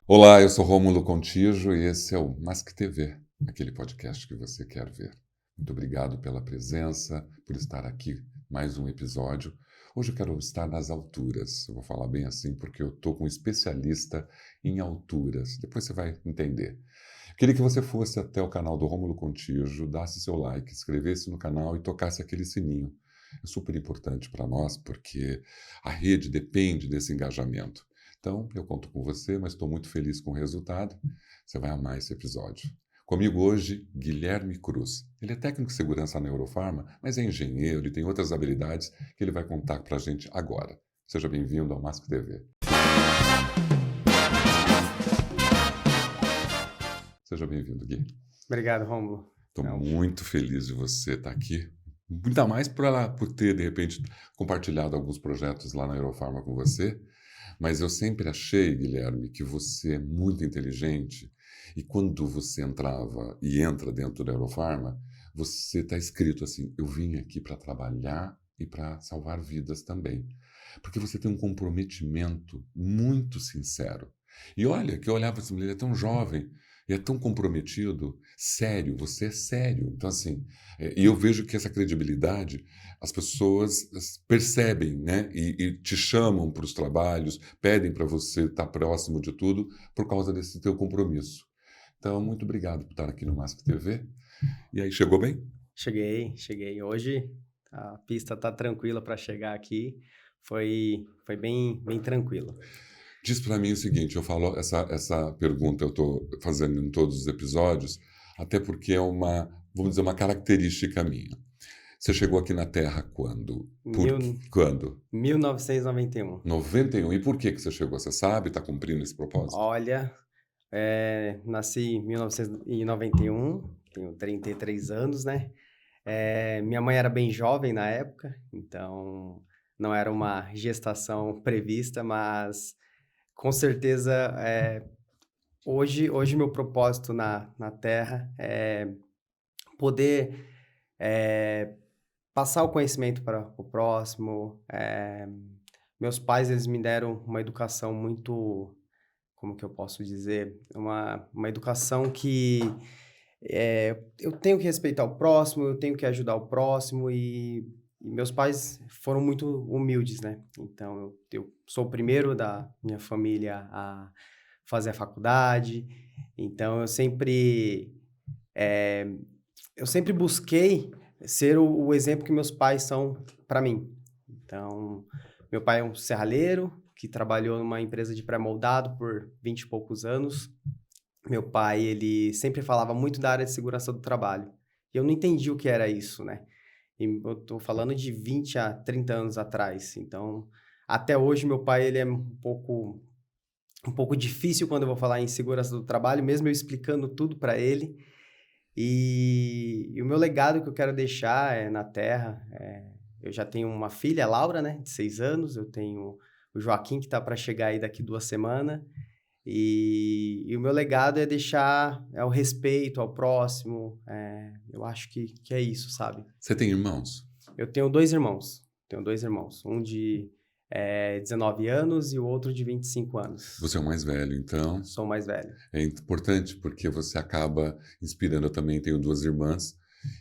Olá, eu sou Rômulo Contígio e esse é o Mask TV, aquele podcast que você quer ver. Muito obrigado pela presença, por estar aqui, mais um episódio. Hoje eu quero estar nas alturas, eu vou falar bem assim porque eu estou com um especialista em alturas, depois você vai entender. Queria que você fosse até o canal do Rômulo Contígio, desse seu like, inscrevesse no canal e tocasse aquele sininho. É super importante para nós porque a rede depende desse engajamento. Então, eu conto com você, mas estou muito feliz com o resultado. Você vai amar esse episódio. Comigo hoje, Guilherme Cruz. Ele é técnico de segurança na Eurofarma, mas é engenheiro e tem outras habilidades que ele vai contar para a gente agora. Seja bem-vindo ao Mask TV. Seja bem-vindo, Gui. Obrigado, Rômulo. Estou muito feliz de você estar aqui. Ainda mais por ter, de repente, compartilhado alguns projetos lá na Eurofarma com você. Mas eu sempre achei, Guilherme, que você é muito inteligente e quando você entrava e entra dentro da Eurofarma, você está escrito assim, eu vim aqui para trabalhar e para salvar vidas também. Porque você tem um comprometimento muito sincero. E olha, que eu olhava assim, ele é tão jovem e é tão comprometido, sério, você é sério. Então, assim, e eu vejo que essa credibilidade as pessoas percebem, né? E te chamam para os trabalhos, pedem para você estar próximo de tudo por causa desse teu compromisso. Então, muito obrigado por estar aqui no Mask TV. E aí, chegou bem? Cheguei. Hoje a pista está tranquila para chegar aqui. Foi bem tranquilo. Diz para mim o seguinte, eu falo essa pergunta eu estou fazendo em todos os episódios, até porque é uma, vamos dizer, uma característica minha. Você chegou aqui na Terra quando? Quando? 1991. 91. E por que você chegou? Você sabe? Está cumprindo esse propósito? Olha, nasci em 1991, tenho 33 anos, né? Minha mãe era bem jovem na época, então não era uma gestação prevista, mas com certeza hoje meu propósito na Terra é poder passar o conhecimento para o próximo. Meus pais, eles me deram uma educação muito, como que eu posso dizer? Uma educação que eu tenho que respeitar o próximo, eu tenho que ajudar o próximo e meus pais foram muito humildes, né? Então, eu sou o primeiro da minha família a fazer a faculdade, então eu sempre busquei ser o exemplo que meus pais são para mim. Então, meu pai é um serralheiro que trabalhou numa empresa de pré-moldado por 20 e poucos anos. Meu pai, ele sempre falava muito da área de segurança do trabalho. E eu não entendi o que era isso, né? E eu tô falando de 20 a 30 anos atrás. Então, até hoje, meu pai, ele é um pouco difícil quando eu vou falar em segurança do trabalho, mesmo eu explicando tudo para ele. E o meu legado que eu quero deixar na Terra, eu já tenho uma filha, a Laura, né, de 6 anos, eu tenho o Joaquim, que está para chegar aí daqui 2 semanas, e o meu legado é deixar o respeito ao próximo, eu acho que é isso, sabe? Você tem irmãos? Eu tenho dois irmãos, um de 19 anos e o outro de 25 anos. Você é o mais velho, então. Sou o mais velho. É importante porque você acaba inspirando. Eu também tenho duas irmãs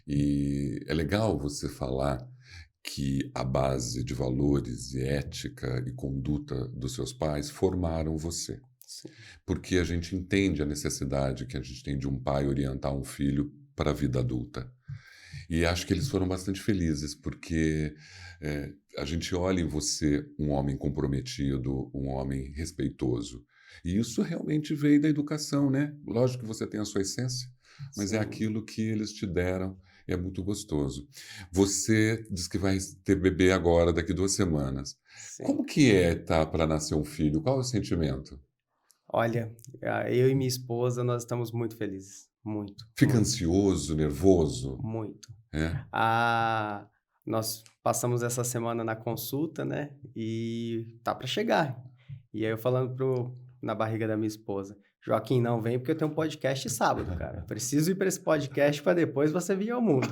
e é legal você falar que a base de valores e ética e conduta dos seus pais formaram você. Sim. Porque a gente entende a necessidade que a gente tem de um pai orientar um filho para a vida adulta. E acho que eles foram bastante felizes, porque a gente olha em você um homem comprometido, um homem respeitoso. E isso realmente veio da educação, né? Lógico que você tem a sua essência, mas Sim. é aquilo que eles te deram, é muito gostoso. Você diz que vai ter bebê agora, daqui 2 semanas. Sim. Como que é tá para nascer um filho? Qual é o sentimento? Olha, eu e minha esposa, nós estamos muito felizes. Muito, Fica muito, ansioso, nervoso? muito. É? Nós passamos essa semana na consulta, né? E tá para chegar. E aí eu falando na barriga da minha esposa, Joaquim, não vem porque eu tenho um podcast sábado, cara. Preciso ir para esse podcast para depois você vir ao mundo.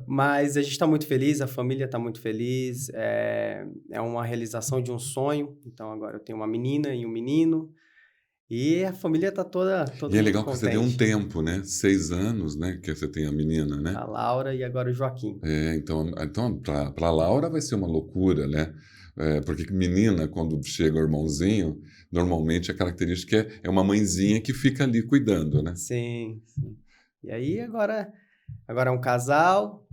Mas a gente está muito feliz, a família está muito feliz. É uma realização de um sonho. Então agora eu tenho uma menina e um menino. E a família tá todo E é mundo legal que você deu um contente. tempo, né? 6 anos, né? Que você tem a menina, né? A Laura e agora o Joaquim. Então para Laura vai ser uma loucura, né? Porque menina, quando chega o irmãozinho, normalmente a característica é uma mãezinha que fica ali cuidando, né? Sim, sim. E aí agora é um casal.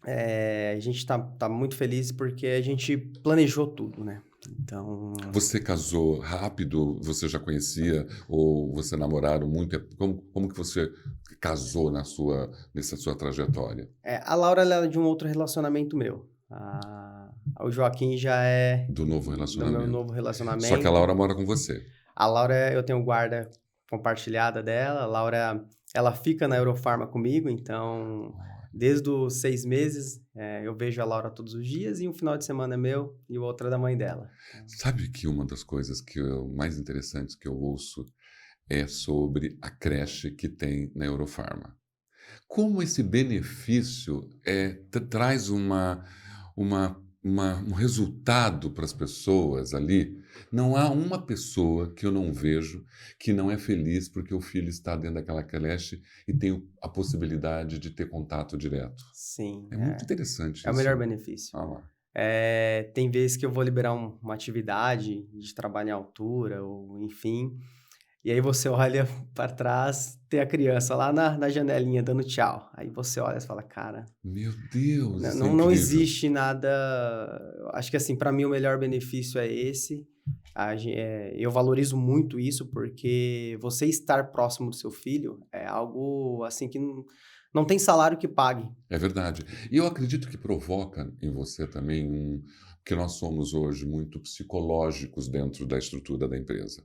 A gente tá muito feliz porque a gente planejou tudo, né? Então, Você casou rápido? Você já conhecia? Ou você namoraram muito? Como que você casou nessa sua trajetória? a Laura ela é de um outro relacionamento meu. O Joaquim já é Do novo do meu relacionamento. novo Só que a relacionamento. Laura mora com você. A Laura, eu tenho guarda compartilhada dela. A Laura, ela fica na Eurofarma comigo, então, desde os 6 meses, eu vejo a Laura todos os dias e um final de semana é meu e o outro é da mãe dela. Então, Sabe que uma das coisas mais interessantes que eu ouço é sobre a creche que tem na Eurofarma. Como esse benefício traz um resultado para as pessoas ali. Não há uma pessoa que eu não vejo que não é feliz porque o filho está dentro daquela creche e tem a possibilidade de ter contato direto. sim, É muito interessante é o melhor isso. benefício. Ah lá. Tem vezes que eu vou liberar uma atividade de trabalho em altura, ou enfim, e aí você olha para trás, tem a criança lá na janelinha dando tchau. Aí você olha e fala, cara, Meu Deus, isso é não incrível. existe nada. Acho que assim, para mim o melhor benefício é esse. Eu valorizo muito isso porque você estar próximo do seu filho é algo assim que não tem salário que pague. É verdade. E eu acredito que provoca em você também que nós somos hoje muito psicológicos dentro da estrutura da empresa.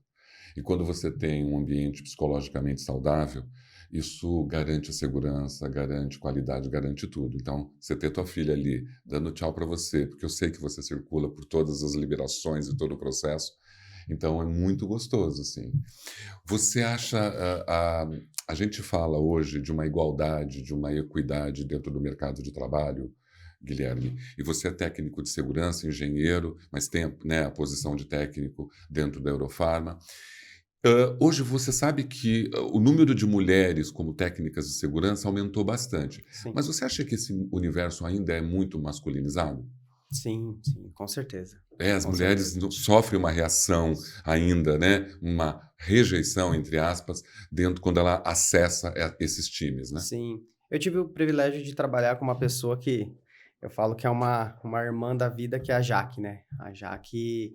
E quando você tem um ambiente psicologicamente saudável, isso garante a segurança, garante qualidade, garante tudo. Então, você ter tua filha ali dando tchau para você, porque eu sei que você circula por todas as liberações e todo o processo, então é muito gostoso, assim. Você acha a gente fala hoje de uma igualdade, de uma equidade dentro do mercado de trabalho, Guilherme, e você é técnico de segurança, engenheiro, mas tem, né, a posição de técnico dentro da Eurofarma. Hoje você sabe que o número de mulheres como técnicas de segurança aumentou bastante, Sim, mas você acha que esse universo ainda é muito masculinizado? sim, sim, com certeza. As Com mulheres certeza. sofrem uma reação ainda, né? Uma rejeição, entre aspas, dentro quando ela acessa esses times, né? Sim. Eu tive o privilégio de trabalhar com uma pessoa que eu falo que é uma irmã da vida, que é a Jaque, né? A Jaque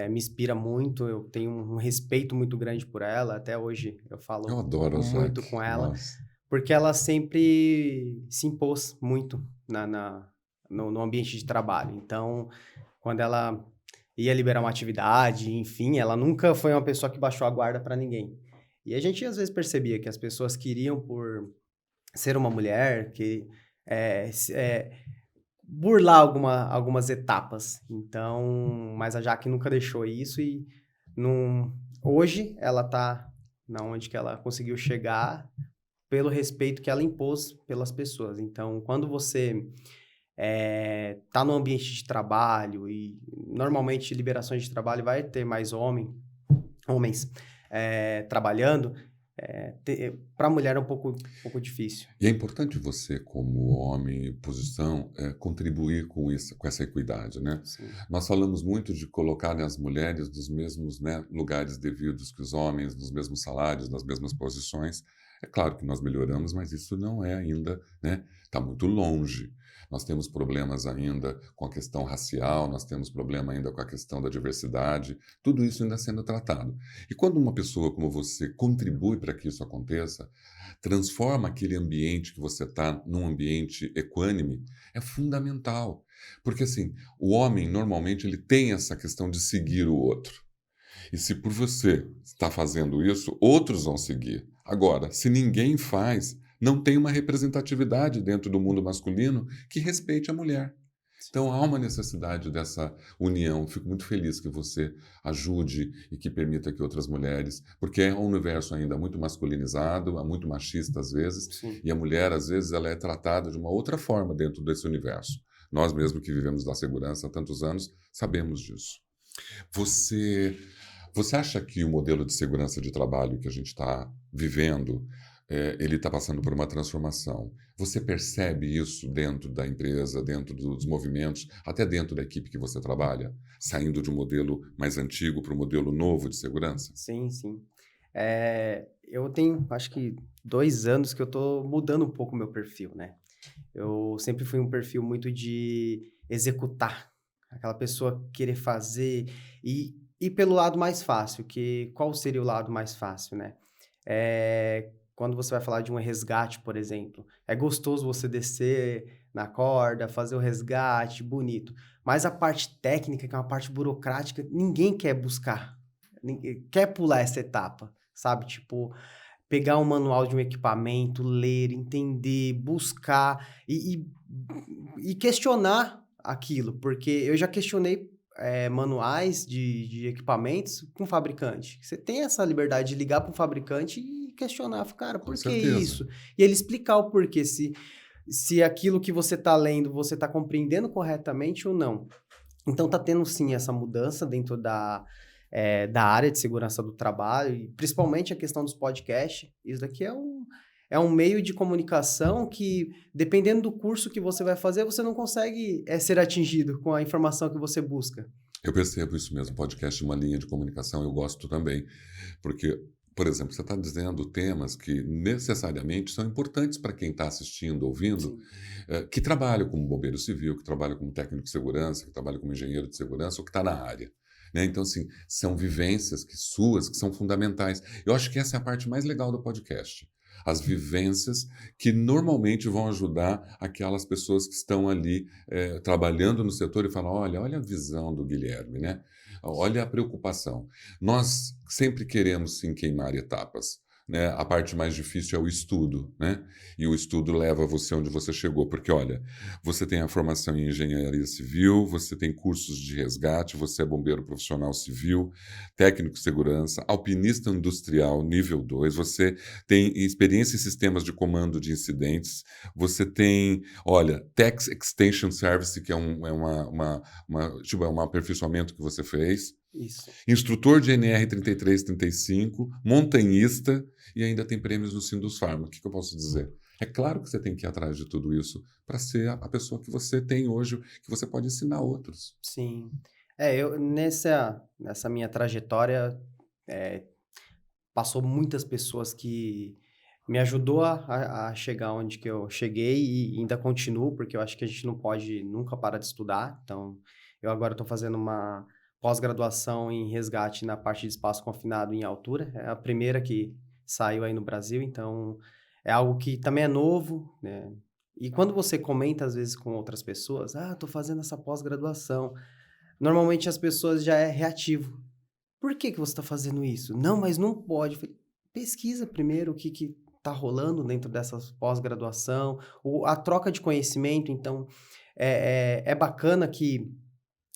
me inspira muito, eu tenho um respeito muito grande por ela, até hoje eu Eu falo adoro a muito Jaque. com ela, Nossa. porque ela sempre se impôs muito no ambiente de trabalho. Então, quando ela ia liberar uma atividade, enfim, ela nunca foi uma pessoa que baixou a guarda para ninguém. E a gente às vezes percebia que as pessoas queriam por ser uma mulher, que burlar algumas etapas. Então, mas a Jaque nunca deixou isso e hoje ela tá na onde que ela conseguiu chegar pelo respeito que ela impôs pelas pessoas. Então, quando você tá no ambiente de trabalho e normalmente liberações de trabalho vai ter mais homens trabalhando, para a mulher é um pouco difícil. E é importante você, como homem em posição, contribuir com isso, com essa equidade, né? Sim, Nós falamos muito de colocar as mulheres nos mesmos, né, lugares devidos que os homens, nos mesmos salários, nas mesmas posições. É claro que nós melhoramos, mas isso não é ainda, né? Está muito longe. Nós temos problemas ainda com a questão racial, nós temos problema ainda com a questão da diversidade, tudo isso ainda sendo tratado. E quando uma pessoa como você contribui para que isso aconteça, transforma aquele ambiente que você está num ambiente equânime, é fundamental. Porque assim, o homem normalmente ele tem essa questão de seguir o outro. E se por você está fazendo isso, outros vão seguir. Agora, se ninguém faz, não tem uma representatividade dentro do mundo masculino que respeite a mulher. sim. Então há uma necessidade dessa união. Fico muito feliz que você ajude e que permita que outras mulheres, porque é um universo ainda muito masculinizado, muito machista às vezes, Sim. e a mulher às vezes ela é tratada de uma outra forma dentro desse universo. Nós mesmo que vivemos da segurança há tantos anos sabemos disso. Você Você acha que o modelo de segurança de trabalho que a gente está vivendo, ele está passando por uma transformação? Você percebe isso dentro da empresa, dentro dos movimentos, até dentro da equipe que você trabalha? Saindo de um modelo mais antigo para um modelo novo de segurança? Sim, sim. Eu tenho, acho que 2 anos que eu tô mudando um pouco o meu perfil, né. Eu sempre fui um perfil muito de executar, aquela pessoa querer fazer e pelo lado mais fácil, que qual seria o lado mais fácil, né? Quando você vai falar de um resgate, por exemplo, é gostoso você descer na corda, fazer o resgate, bonito. Mas a parte técnica, que é uma parte burocrática, ninguém quer buscar, ninguém quer pular essa etapa, sabe? Tipo, pegar um manual de um equipamento, ler, entender, buscar e questionar aquilo, porque eu já questionei, manuais de equipamentos com fabricante. Você tem essa liberdade de ligar para o fabricante e questionar, falar: "Cara, Com por que certeza. isso?" E ele explicar o porquê, se aquilo que você está lendo, você está compreendendo corretamente ou não. Então tá tendo sim essa mudança dentro da área de segurança do trabalho e principalmente a questão dos podcasts. Isso daqui é um meio de comunicação que, dependendo do curso que você vai fazer, você não consegue, ser atingido com a informação que você busca. Eu percebo isso mesmo. Podcast é uma linha de comunicação, eu gosto também. Porque, por exemplo, você está dizendo temas que necessariamente são importantes para quem está assistindo, ouvindo, Sim, que trabalha como bombeiro civil, que trabalha como técnico de segurança, que trabalha como engenheiro de segurança ou que está na área. Né? Então, assim, são vivências suas que são fundamentais. Eu acho que essa é a parte mais legal do podcast. As vivências que normalmente vão ajudar aquelas pessoas que estão ali trabalhando no setor e falam: olha a visão do Guilherme, né? Olha a preocupação. Nós sempre queremos sim queimar etapas. Né? A parte mais difícil é o estudo, né? E o estudo leva você onde você chegou, porque olha, você tem a formação em engenharia civil, você tem cursos de resgate, você é bombeiro profissional civil, técnico de segurança, alpinista industrial nível 2, você tem experiência em sistemas de comando de incidentes, você tem, olha, Tax Extension Service, que é um aperfeiçoamento que você fez, isso. instrutor de NR 3335, montanhista e ainda tem prêmios no Sindusfarma. O que eu posso dizer? É claro que você tem que ir atrás de tudo isso para ser a pessoa que você tem hoje, que você pode ensinar outros. Sim. Eu nessa minha trajetória, eh, passou muitas pessoas que me ajudou a chegar onde que eu cheguei e ainda continuo, porque eu acho que a gente não pode nunca parar de estudar. Então, eu agora estou fazendo uma pós-graduação em resgate na parte de espaço confinado em altura. É a primeira que saiu aí no Brasil, então é algo que também é novo, né? E quando você comenta, às vezes, com outras pessoas, estou fazendo essa pós-graduação. Normalmente as pessoas já é reativo. Por que que você está fazendo isso? Não, mas não pode. Eu falei, pesquisa primeiro o que está rolando dentro dessa pós-graduação, a troca de conhecimento. Então, é bacana que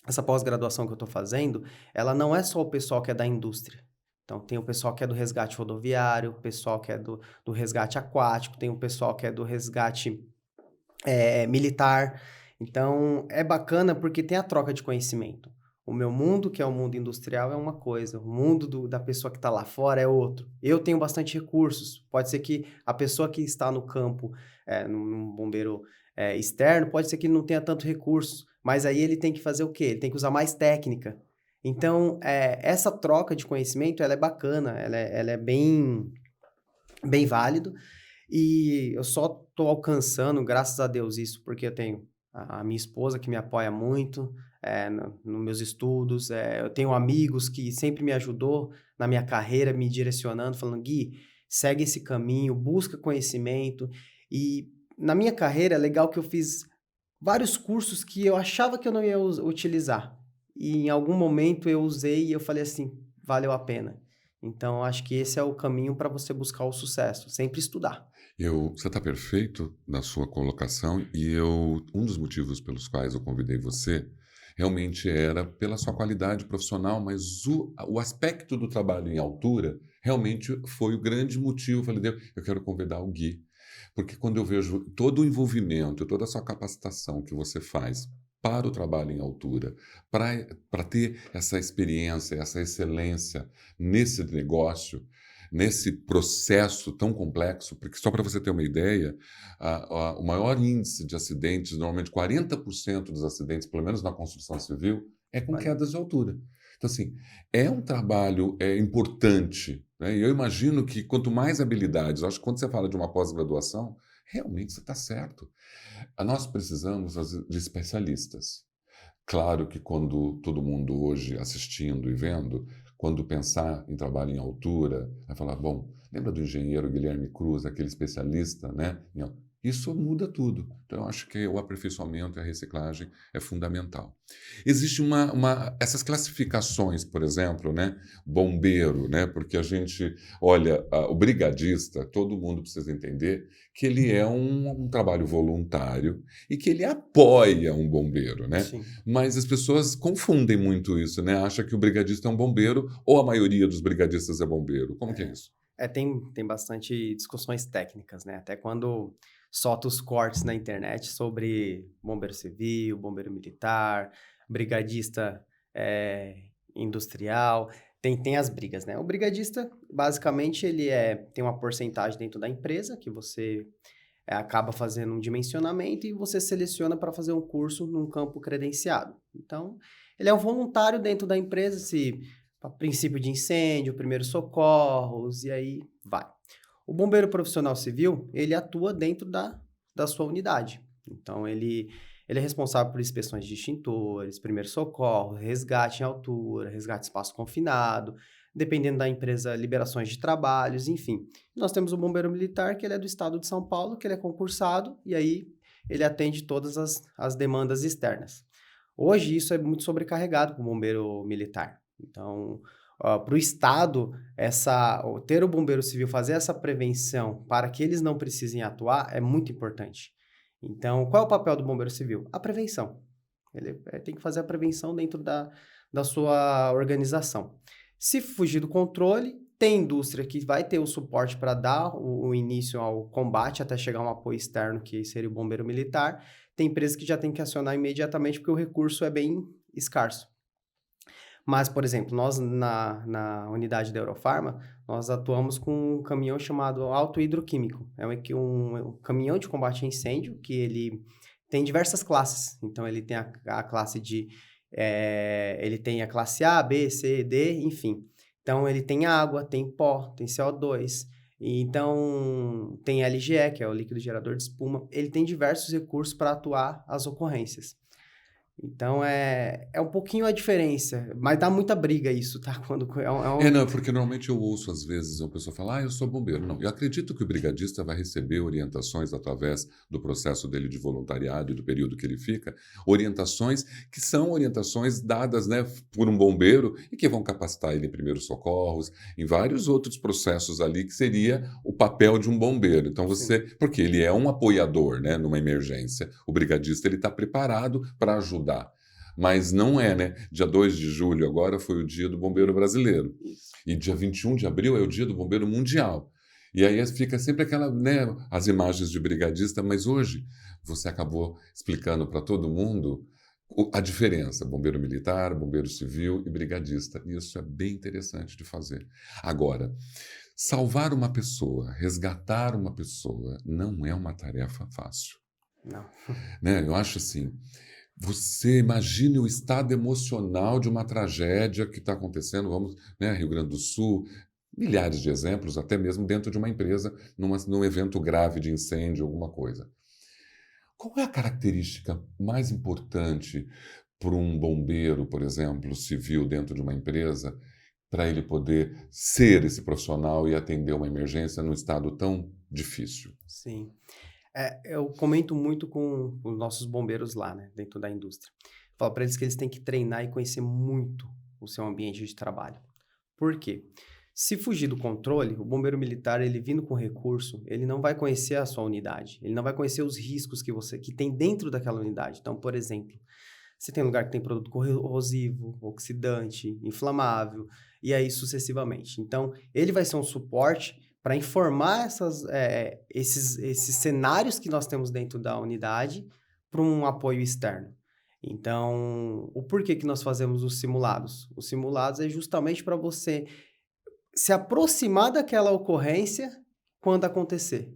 essa pós-graduação que eu estou fazendo, ela não é só o pessoal que é da indústria. Então, tem o pessoal que é do resgate rodoviário, o pessoal que é do resgate aquático, tem o pessoal que é do resgate militar. Então, é bacana porque tem a troca de conhecimento. O meu mundo, que é o mundo industrial, é uma coisa, o mundo da pessoa que está lá fora é outro. Eu tenho bastante recursos. Pode ser que a pessoa que está no campo, num bombeiro externo, pode ser que ele não tenha tanto recursos, mas aí ele tem que fazer o quê? Ele tem que usar mais técnica. Então, essa troca de conhecimento, ela é bacana, ela é bem válido. E eu só tô alcançando, graças a Deus, isso porque eu tenho a minha esposa que me apoia muito, no meus estudos, eu tenho amigos que sempre me ajudou na minha carreira, me direcionando, falando: "Gui, segue esse caminho, busca conhecimento". E na minha carreira é legal que eu fiz vários cursos que eu achava que eu não ia utilizar, e em algum momento eu usei e eu falei assim: "Valeu a pena". Então acho que esse é o caminho para você buscar o sucesso, sempre estudar. Você está perfeito na sua colocação e um dos motivos pelos quais eu convidei você realmente era pela sua qualidade profissional, mas o aspecto do trabalho em altura realmente foi o grande motivo. Eu falei: eu quero convidar o Gui", porque quando eu vejo todo o envolvimento, toda a sua capacitação que você faz para o trabalho em altura, para ter essa experiência, essa excelência nesse negócio, nesse processo tão complexo, porque só para você ter uma ideia, o maior índice de acidentes, normalmente 40% dos acidentes, pelo menos na construção civil, é com Olha, quedas de altura. Então, assim, é um trabalho importante, né? E eu imagino que quanto mais habilidades, eu acho que quando você fala de uma pós-graduação, realmente você está certo. Nós precisamos de especialistas. Claro que quando todo mundo hoje assistindo e vendo, quando pensar em trabalho em altura, vai falar, bom, lembra do engenheiro Guilherme Cruz, aquele especialista, né? Isso muda tudo. Então, eu acho que o aperfeiçoamento e a reciclagem é fundamental. Existe essas classificações, por exemplo, né? Bombeiro, né? Porque a gente, olha, o brigadista, todo mundo precisa entender que ele é um trabalho voluntário e que ele apoia um bombeiro, né? sim. Mas as pessoas confundem muito isso, né? Acha que o brigadista é um bombeiro ou a maioria dos brigadistas é bombeiro. Como que é isso? Tem bastante discussões técnicas, né? Até quando solta os cortes na internet sobre bombeiro civil, bombeiro militar, brigadista industrial, tem as brigas, né? O brigadista, basicamente, tem uma porcentagem dentro da empresa que você acaba fazendo um dimensionamento e você seleciona para fazer um curso num campo credenciado. Então, ele é um voluntário dentro da empresa, se a princípio de incêndio, primeiros socorros, e aí vai. O bombeiro profissional civil, ele atua dentro da sua unidade. Então, ele é responsável por inspeções de extintores, primeiros socorros, resgate em altura, resgate em espaço confinado, dependendo da empresa, liberações de trabalhos, enfim. Nós temos o bombeiro militar, que ele é do estado de São Paulo, que ele é concursado, e aí ele atende todas as demandas externas. Hoje, isso é muito sobrecarregado para o bombeiro militar. Então, para o Estado, ter o bombeiro civil fazer essa prevenção para que eles não precisem atuar é muito importante. Então, qual é o papel do bombeiro civil? A prevenção. Ele tem que fazer a prevenção dentro da sua organização. Se fugir do controle, tem indústria que vai ter o suporte para dar o início ao combate até chegar um apoio externo, que seria o bombeiro militar. Tem empresas que já tem que acionar imediatamente porque o recurso é bem escasso. Mas, por exemplo, nós na unidade da Eurofarma, nós atuamos com um caminhão chamado Auto Hidroquímico. É um caminhão de combate a incêndio que ele tem diversas classes. Então, ele tem a classe ele tem a classe A, B, C, D, enfim. Então, ele tem água, tem pó, tem CO2. E então, tem LGE, que é o líquido gerador de espuma. Ele tem diversos recursos para atuar as ocorrências. Então, é um pouquinho a diferença, mas dá muita briga isso, tá? Quando Não, porque normalmente eu ouço às vezes uma pessoa falar, eu sou bombeiro. Não, eu acredito que o brigadista vai receber orientações através do processo dele de voluntariado e do período que ele fica, orientações que são orientações dadas, né, por um bombeiro e que vão capacitar ele em primeiros socorros, em vários outros processos ali que seria o papel de um bombeiro. Então porque ele é um apoiador, né, numa emergência. O brigadista ele está preparado para ajudar. Mas não é, né? Dia 2 de julho agora foi o dia do bombeiro brasileiro. E dia 21 de abril é o dia do bombeiro mundial. E aí fica sempre aquela, né, as imagens de brigadista, mas hoje você acabou explicando para todo mundo a diferença, bombeiro militar, bombeiro civil e brigadista. E isso é bem interessante de fazer. Agora, salvar uma pessoa, resgatar uma pessoa, não é uma tarefa fácil. Não. Né? Eu acho assim, você imagine o estado emocional de uma tragédia que está acontecendo, vamos, né, Rio Grande do Sul, milhares de exemplos, até mesmo dentro de uma empresa, num evento grave de incêndio, alguma coisa. Qual é a característica mais importante para um bombeiro, por exemplo, civil dentro de uma empresa, para ele poder ser esse profissional e atender uma emergência num estado tão difícil? Sim. Eu comento muito com os nossos bombeiros lá, né, dentro da indústria. Falo para eles que eles têm que treinar e conhecer muito o seu ambiente de trabalho. Por quê? Se fugir do controle, o bombeiro militar, ele vindo com recurso, ele não vai conhecer a sua unidade, ele não vai conhecer os riscos que tem dentro daquela unidade. Então, por exemplo, você tem lugar que tem produto corrosivo, oxidante, inflamável, e aí sucessivamente. Então, ele vai ser um suporte para informar esses cenários que nós temos dentro da unidade para um apoio externo. Então, o porquê que nós fazemos os simulados? Os simulados é justamente para você se aproximar daquela ocorrência quando acontecer.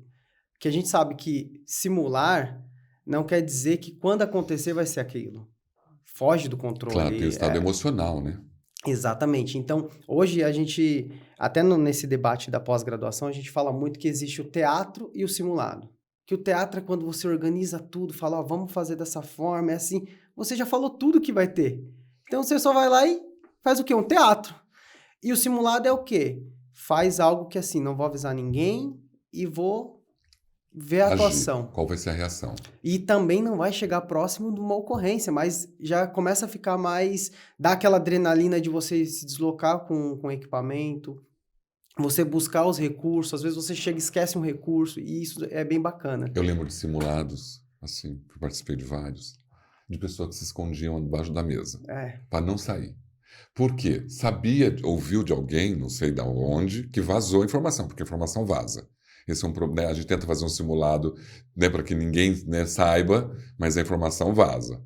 Que a gente sabe que simular não quer dizer que quando acontecer vai ser aquilo. Foge do Claro, tem o controle. estado emocional, né? Exatamente. Então, hoje a gente, até nesse debate da pós-graduação, a gente fala muito que existe o teatro e o simulado. Que o teatro é quando você organiza tudo, fala, ó, vamos fazer dessa forma, é assim. Você já falou tudo que vai ter. Então, você só vai lá e faz o quê? Um teatro. E o simulado é o quê? Faz algo que, assim, não vou avisar ninguém e vou ver a Agir. atuação. Qual vai ser a reação? E também não vai chegar próximo de uma ocorrência, mas já começa a ficar mais... Dá aquela adrenalina de você se deslocar com equipamento, você buscar os recursos, às vezes você chega e esquece um recurso, e isso é bem bacana. Eu lembro de simulados, assim, eu participei de vários, de pessoas que se escondiam debaixo da mesa, É, para não sair. Por quê? Sabia, ouviu de alguém, não sei de onde, que vazou a informação, porque a informação vaza. Esse é um problema, né? A gente tenta fazer um simulado, né, para que ninguém, né, saiba, mas a informação vaza.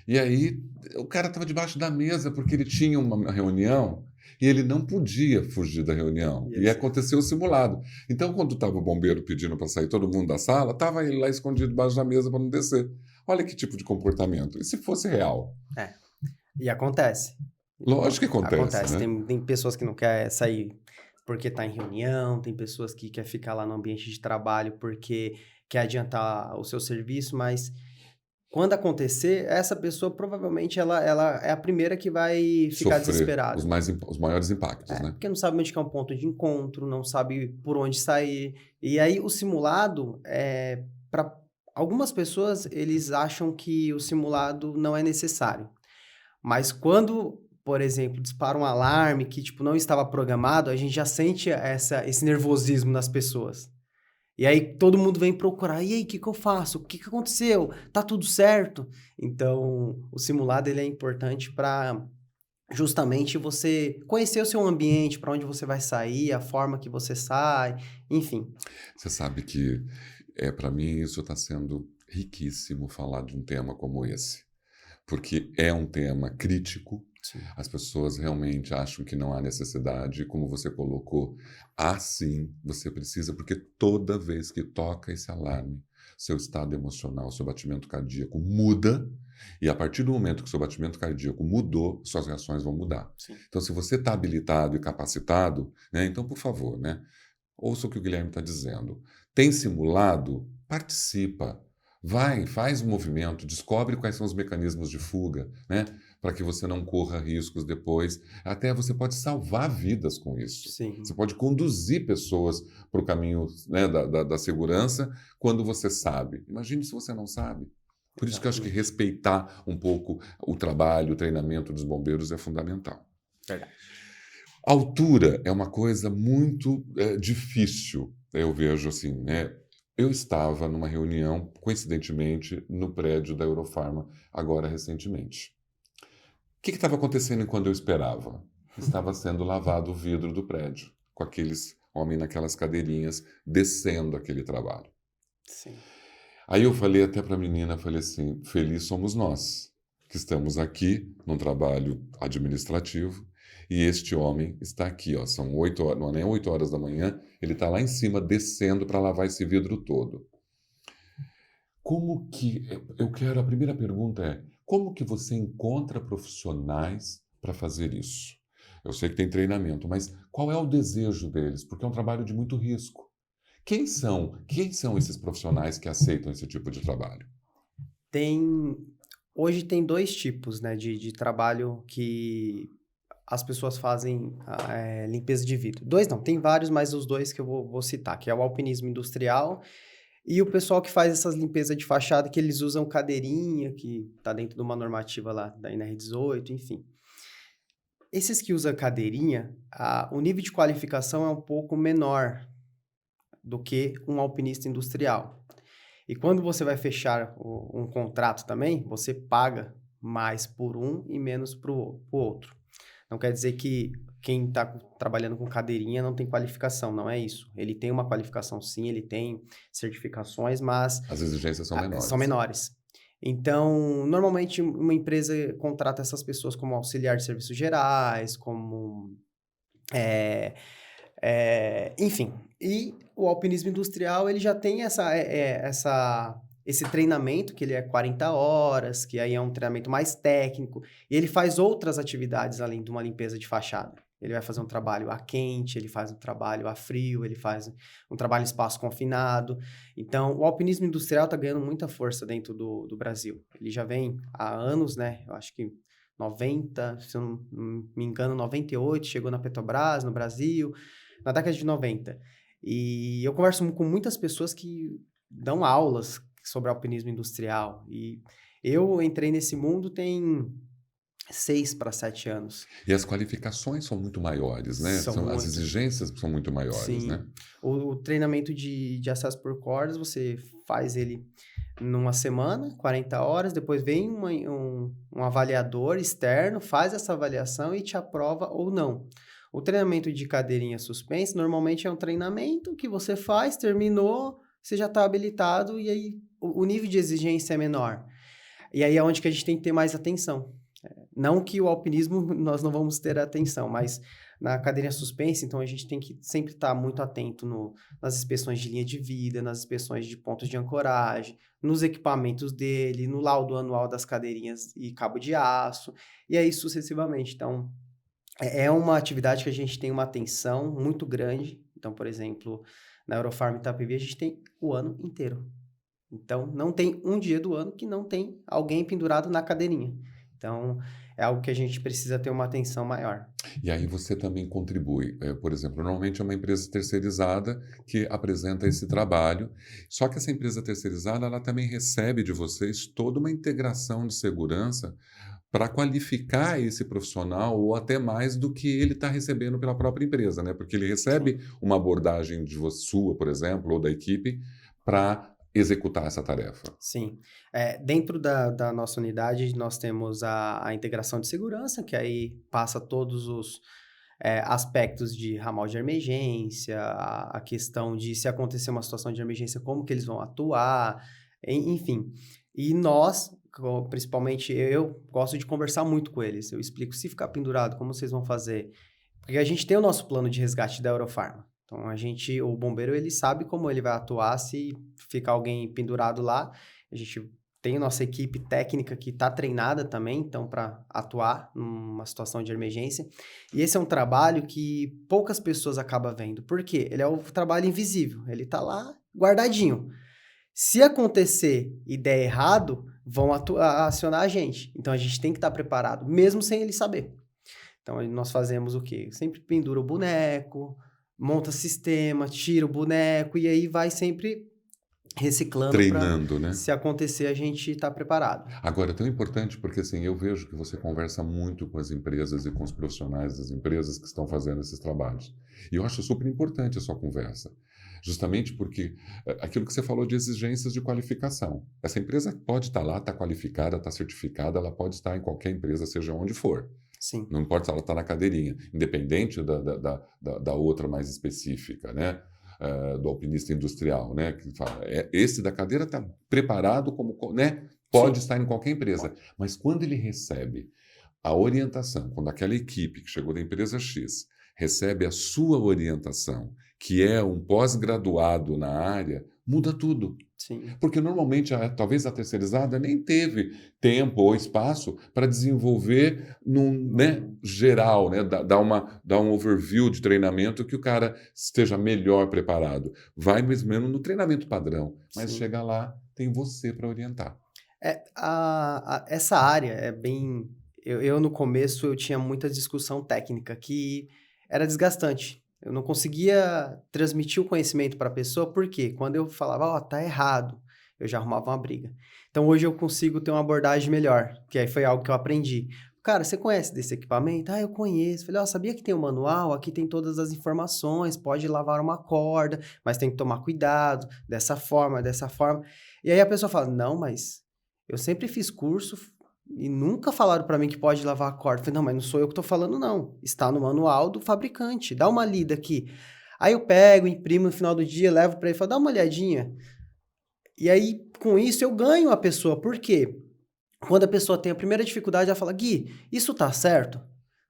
E aí o cara estava debaixo da mesa porque ele tinha uma reunião e ele não podia fugir da reunião. e E esse- aconteceu o simulado. Então, quando estava o bombeiro pedindo para sair todo mundo da sala, estava ele lá escondido debaixo da mesa para não descer. Olha que tipo de comportamento. E se fosse real? é. E acontece. Lógico que acontece, Acontece. né? Tem pessoas que não querem sair porque está em reunião, tem pessoas que querem ficar lá no ambiente de trabalho porque quer adiantar o seu serviço, mas quando acontecer, essa pessoa provavelmente ela é a primeira que vai ficar Sofrer desesperada. os maiores impactos, né? Porque não sabe onde que é um ponto de encontro, não sabe por onde sair. E aí o simulado, para algumas pessoas, eles acham que o simulado não é necessário. Mas quando, por exemplo, dispara um alarme que tipo, não estava programado, a gente já sente esse nervosismo nas pessoas. E aí todo mundo vem procurar, e aí, o que que eu faço? O que que aconteceu? Tá tudo certo? Então, o simulado ele é importante para justamente você conhecer o seu ambiente, para onde você vai sair, a forma que você sai, enfim. Você sabe que, para mim, isso está sendo riquíssimo falar de um tema como esse. Porque é um tema crítico, Sim. as pessoas realmente acham que não há necessidade, e como você colocou, há sim, você precisa, porque toda vez que toca esse alarme, seu estado emocional, seu batimento cardíaco muda, e a partir do momento que seu batimento cardíaco mudou, suas reações vão mudar. Sim. Então, se você está habilitado e capacitado, né, então, por favor, né, ouça o que o Guilherme está dizendo. Tem simulado? Participa. Vai, faz o movimento, descobre quais são os mecanismos de fuga, né? Para que você não corra riscos depois. Até você pode salvar vidas com isso. Sim. Você pode conduzir pessoas para o caminho, né, da segurança quando você sabe. Imagine se você não sabe. Por isso que eu acho que Exatamente. respeitar um pouco o trabalho, o treinamento dos bombeiros é fundamental. Verdade. A altura é uma coisa muito difícil, eu vejo assim, né? Eu estava numa reunião, coincidentemente, no prédio da Eurofarma, agora recentemente. O que estava acontecendo enquanto eu esperava? Estava sendo lavado o vidro do prédio, com aqueles homens naquelas cadeirinhas, descendo aquele trabalho. Sim. Aí eu falei até para a menina, falei assim, feliz somos nós, que estamos aqui num trabalho administrativo, e este homem está aqui, ó, são 8 horas, não é nem 8 horas da manhã, ele está lá em cima descendo para lavar esse vidro todo. Como que, a primeira pergunta é, como que você encontra profissionais para fazer isso? Eu sei que tem treinamento, mas qual é o desejo deles? Porque é um trabalho de muito risco. Quem são esses profissionais que aceitam esse tipo de trabalho? Hoje tem dois tipos, né, de trabalho que as pessoas fazem limpeza de vidro. Dois não, tem vários, mas os dois que eu vou citar, que é o alpinismo industrial e o pessoal que faz essas limpezas de fachada, que eles usam cadeirinha, que está dentro de uma normativa lá da NR18, enfim. Esses que usam cadeirinha, o nível de qualificação é um pouco menor do que um alpinista industrial. E quando você vai fechar um contrato também, você paga mais por um e menos para o outro. Não quer dizer que quem está trabalhando com cadeirinha não tem qualificação, não é isso. Ele tem uma qualificação sim, ele tem certificações, mas As exigências são menores. são menores. Então, normalmente uma empresa contrata essas pessoas como auxiliar de serviços gerais, como enfim, e o alpinismo industrial, ele já tem esse treinamento, que ele é 40 horas, que aí é um treinamento mais técnico, e ele faz outras atividades além de uma limpeza de fachada. Ele vai fazer um trabalho a quente, ele faz um trabalho a frio, ele faz um trabalho em espaço confinado. Então, o alpinismo industrial está ganhando muita força dentro do Brasil. Ele já vem há anos, né? Eu acho que 90, se eu não me engano, 98, chegou na Petrobras, no Brasil, na década de 90. E eu converso com muitas pessoas que dão aulas sobre alpinismo industrial. E eu entrei nesse mundo tem 6 para 7 anos. E as qualificações são muito maiores, né? São As muito. exigências são muito maiores, né? Sim. O treinamento de acesso por cordas, você faz ele numa semana, 40 horas, depois vem um avaliador externo, faz essa avaliação e te aprova ou não. O treinamento de cadeirinha suspensa, normalmente é um treinamento que você faz, terminou, você já está habilitado e aí o nível de exigência é menor. E aí é onde que a gente tem que ter mais atenção. Não que o alpinismo nós não vamos ter atenção, mas na cadeirinha suspensa, então a gente tem que sempre estar muito atento nas inspeções de linha de vida, nas inspeções de pontos de ancoragem, nos equipamentos dele, no laudo anual das cadeirinhas e cabo de aço, e aí sucessivamente. Então, é uma atividade que a gente tem uma atenção muito grande. Então, por exemplo, na Eurofarm Itapevi, a gente tem o ano inteiro. Então, não tem um dia do ano que não tem alguém pendurado na cadeirinha. Então, é algo que a gente precisa ter uma atenção maior. E aí você também contribui. Por exemplo, normalmente é uma empresa terceirizada que apresenta esse trabalho, só que essa empresa terceirizada ela também recebe de vocês toda uma integração de segurança para qualificar esse profissional ou até mais do que ele está recebendo pela própria empresa, né? Porque ele recebe uma abordagem sua, por exemplo, ou da equipe, para executar essa tarefa. Sim. Dentro da nossa unidade, nós temos a integração de segurança, que aí passa todos os aspectos de ramal de emergência, a questão de se acontecer uma situação de emergência, como que eles vão atuar, enfim. E nós, principalmente eu, gosto de conversar muito com eles. Eu explico, se ficar pendurado, como vocês vão fazer? Porque a gente tem o nosso plano de resgate da Eurofarma. Então, o bombeiro, ele sabe como ele vai atuar se ficar alguém pendurado lá. A gente tem a nossa equipe técnica que está treinada também, então, para atuar numa situação de emergência. E esse é um trabalho que poucas pessoas acabam vendo. Por quê? Ele é o trabalho invisível. Ele está lá guardadinho. Se acontecer e der errado, vão acionar a gente. Então, a gente tem que estar preparado, mesmo sem ele saber. Então, nós fazemos o quê? Sempre pendura o boneco, monta sistema, tira o boneco e aí vai sempre reciclando. Treinando, né? Se acontecer, a gente está preparado. Agora, é tão importante porque assim, eu vejo que você conversa muito com as empresas e com os profissionais das empresas que estão fazendo esses trabalhos. E eu acho super importante a sua conversa. Justamente porque aquilo que você falou de exigências de qualificação. Essa empresa pode estar lá, está qualificada, está certificada, ela pode estar em qualquer empresa, seja onde for. Sim. Não importa se ela está na cadeirinha, independente da outra mais específica, né? Do alpinista industrial, né? Que fala, esse da cadeira está preparado como, né? Pode estar em qualquer empresa. Mas quando ele recebe a orientação, quando aquela equipe que chegou da empresa X recebe a sua orientação, que é um pós-graduado na área, muda tudo. Sim. Porque normalmente, talvez a terceirizada nem teve tempo ou espaço para desenvolver geral, né? Dar um overview de treinamento que o cara esteja melhor preparado. Vai mesmo no treinamento padrão, mas Sim. chega lá, tem você para orientar. Essa área é bem... Eu, no começo, eu tinha muita discussão técnica que era desgastante. Eu não conseguia transmitir o conhecimento para a pessoa, porque quando eu falava, tá errado, eu já arrumava uma briga. Então, hoje eu consigo ter uma abordagem melhor, que aí foi algo que eu aprendi. Cara, você conhece desse equipamento? Eu conheço. Falei, sabia que tem um manual? Aqui tem todas as informações, pode lavar uma corda, mas tem que tomar cuidado, dessa forma, dessa forma. E aí a pessoa fala, não, mas eu sempre fiz curso e nunca falaram para mim que pode lavar a corda. Eu falei, não, mas não sou eu que estou falando, não. Está no manual do fabricante. Dá uma lida aqui. Aí eu pego, imprimo no final do dia, levo para ele e falo, dá uma olhadinha. E aí, com isso, eu ganho a pessoa. Por quê? Quando a pessoa tem a primeira dificuldade, ela fala, Gui, isso tá certo? Eu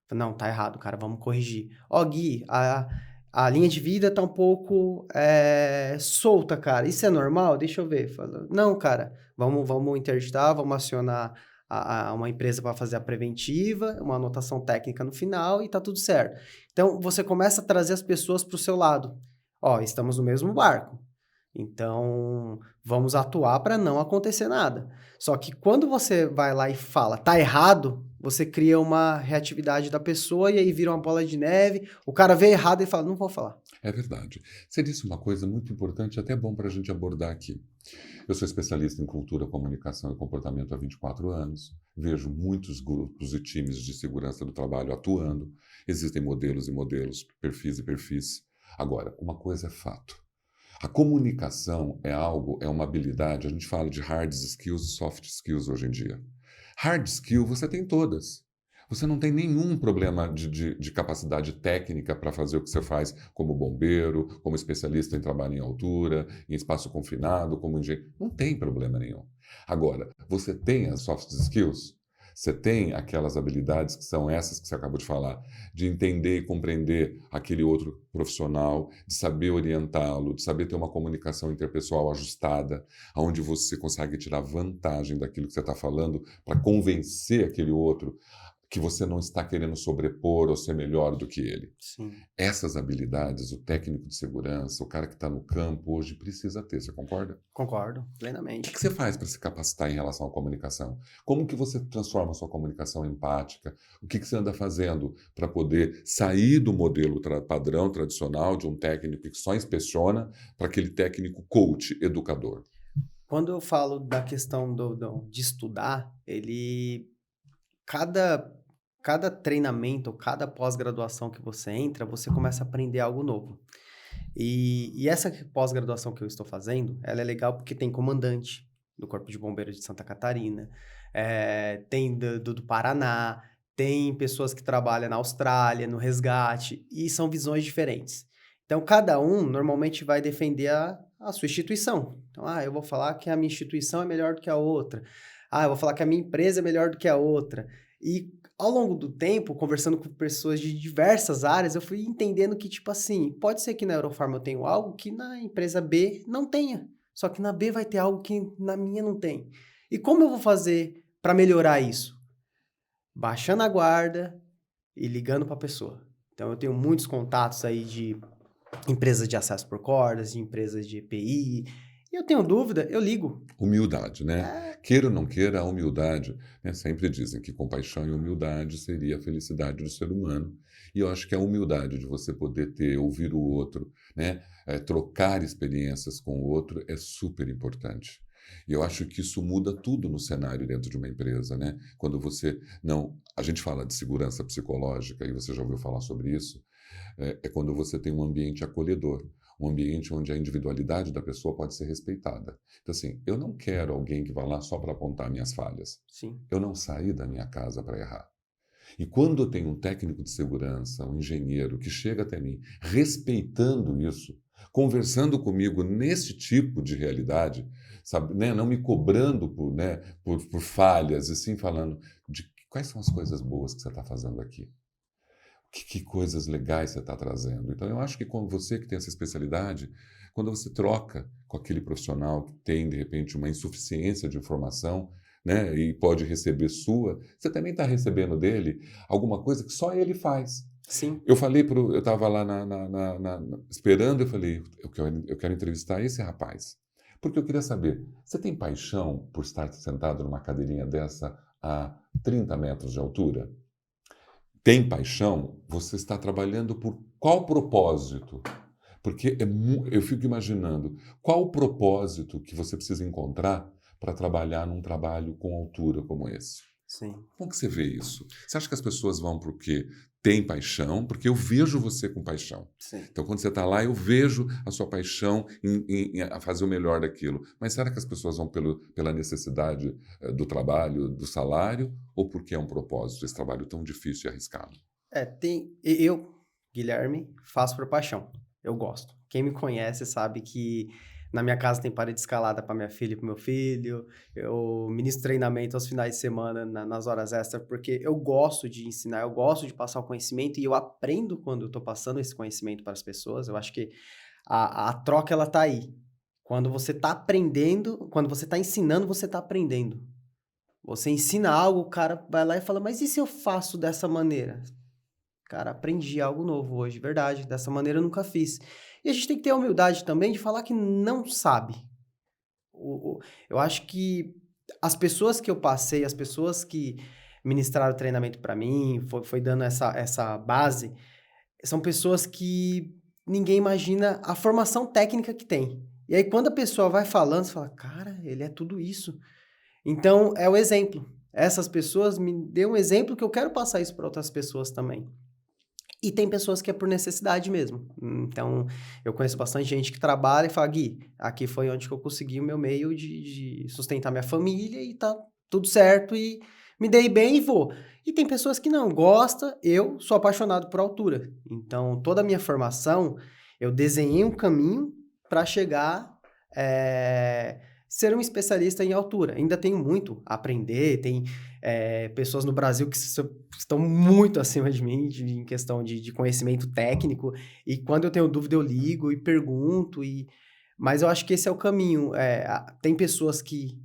falo, não, tá errado, cara, vamos corrigir. Ó, Gui, a linha de vida tá um pouco solta, cara. Isso é normal? Deixa eu ver. Falo, não, cara, vamos interditar, vamos acionar uma empresa para fazer a preventiva, uma anotação técnica no final e tá tudo certo. Então, você começa a trazer as pessoas para o seu lado. Ó, estamos no mesmo barco. Então, vamos atuar para não acontecer nada. Só que quando você vai lá e fala, tá errado, você cria uma reatividade da pessoa e aí vira uma bola de neve. O cara vê errado e fala, não vou falar. É verdade. Você disse uma coisa muito importante, até bom para a gente abordar aqui. Eu sou especialista em cultura, comunicação e comportamento há 24 anos. Vejo muitos grupos e times de segurança do trabalho atuando. Existem modelos e modelos, perfis e perfis. Agora, uma coisa é fato. A comunicação é algo, é uma habilidade. A gente fala de hard skills e soft skills hoje em dia. Hard skill você tem todas. Você não tem nenhum problema de capacidade técnica para fazer o que você faz como bombeiro, como especialista em trabalho em altura, em espaço confinado, como engenheiro. Não tem problema nenhum. Agora, você tem as soft skills? Você tem aquelas habilidades que são essas que você acabou de falar, de entender e compreender aquele outro profissional, de saber orientá-lo, de saber ter uma comunicação interpessoal ajustada, onde você consegue tirar vantagem daquilo que você está falando para convencer aquele outro que você não está querendo sobrepor ou ser melhor do que ele. Sim. Essas habilidades, o técnico de segurança, o cara que está no campo hoje precisa ter, você concorda? Concordo, O plenamente. que você faz para se capacitar em relação à comunicação? Como que você transforma a sua comunicação empática? O que você anda fazendo para poder sair do modelo padrão tradicional de um técnico que só inspeciona para aquele técnico coach, educador? Quando eu falo da questão de estudar, cada treinamento, cada pós-graduação que você entra, você começa a aprender algo novo. E essa pós-graduação que eu estou fazendo, ela é legal porque tem comandante do Corpo de Bombeiros de Santa Catarina, tem do Paraná, tem pessoas que trabalham na Austrália, no resgate, e são visões diferentes. Então, cada um normalmente vai defender a sua instituição. Então, eu vou falar que a minha instituição é melhor do que a outra. Eu vou falar que a minha empresa é melhor do que a outra. E ao longo do tempo, conversando com pessoas de diversas áreas, eu fui entendendo que, tipo assim, pode ser que na Eurofarma eu tenha algo que na empresa B não tenha. Só que na B vai ter algo que na minha não tem. E como eu vou fazer para melhorar isso? Baixando a guarda e ligando para a pessoa. Então, eu tenho muitos contatos aí de empresas de acesso por cordas, de empresas de EPI. E eu tenho dúvida, eu ligo. Humildade, né? É, Queira ou não queira, a humildade, né? Sempre dizem que compaixão e humildade seria a felicidade do ser humano. E eu acho que a humildade de você poder ouvir o outro, né? Trocar experiências com o outro é super importante. E eu acho que isso muda tudo no cenário dentro de uma empresa, né? Quando você não, a gente fala de segurança psicológica e você já ouviu falar sobre isso, é quando você tem um ambiente acolhedor. Um ambiente onde a individualidade da pessoa pode ser respeitada. Então, assim, eu não quero alguém que vá lá só para apontar minhas falhas. sim. Eu não saí da minha casa para errar. E quando eu tenho um técnico de segurança, um engenheiro que chega até mim respeitando isso, conversando comigo nesse tipo de realidade, sabe, né? Não me cobrando por falhas, e sim falando de quais são as coisas boas que você está fazendo aqui. Que coisas legais você está trazendo. Então, eu acho que quando você que tem essa especialidade, quando você troca com aquele profissional que tem, de repente, uma insuficiência de informação, né, e pode receber sua, você também está recebendo dele alguma coisa que só ele faz. Sim. Eu estava lá esperando, eu falei, eu quero entrevistar esse rapaz. Porque eu queria saber, você tem paixão por estar sentado numa cadeirinha dessa a 30 metros de altura? Tem paixão, você está trabalhando por qual propósito? Porque eu fico imaginando qual o propósito que você precisa encontrar para trabalhar num trabalho com altura como esse. Sim. Como que você vê isso? Você acha que as pessoas vão porque tem paixão? Porque eu vejo você com paixão. Sim. Então, quando você está lá, eu vejo a sua paixão a fazer o melhor daquilo. Mas será que as pessoas vão pela necessidade do trabalho, do salário, ou porque é um propósito, esse trabalho tão difícil e arriscado? Eu, Guilherme, faço por paixão. Eu gosto. Quem me conhece sabe que Na minha casa tem parede escalada para minha filha e para meu filho. Eu ministro treinamento aos finais de semana nas horas extras, porque eu gosto de ensinar, eu gosto de passar o conhecimento e eu aprendo quando eu estou passando esse conhecimento para as pessoas. Eu acho que a troca, ela tá aí. Quando você está aprendendo, quando você está ensinando, você está aprendendo. Você ensina algo, o cara vai lá e fala, mas e se eu faço dessa maneira? Cara, aprendi algo novo hoje, verdade. Dessa maneira eu nunca fiz. E a gente tem que ter a humildade também de falar que não sabe. Eu acho que as pessoas que eu passei, as pessoas que ministraram treinamento para mim, foi dando essa base, são pessoas que ninguém imagina a formação técnica que tem. E aí, quando a pessoa vai falando, você fala, cara, ele é tudo isso. Então, é o exemplo. Essas pessoas me deu um exemplo que eu quero passar isso para outras pessoas também. E tem pessoas que é por necessidade mesmo. Então, eu conheço bastante gente que trabalha e fala, Gui, aqui foi onde que eu consegui o meu meio de sustentar minha família e tá tudo certo e me dei bem e vou. E tem pessoas que não gostam, eu sou apaixonado por altura. Então, toda a minha formação, eu desenhei um caminho para chegar, ser um especialista em altura. Ainda tenho muito a aprender, tem pessoas no Brasil que estão muito acima de mim em questão de conhecimento técnico, e quando eu tenho dúvida eu ligo e pergunto, mas eu acho que esse é o caminho. Tem pessoas que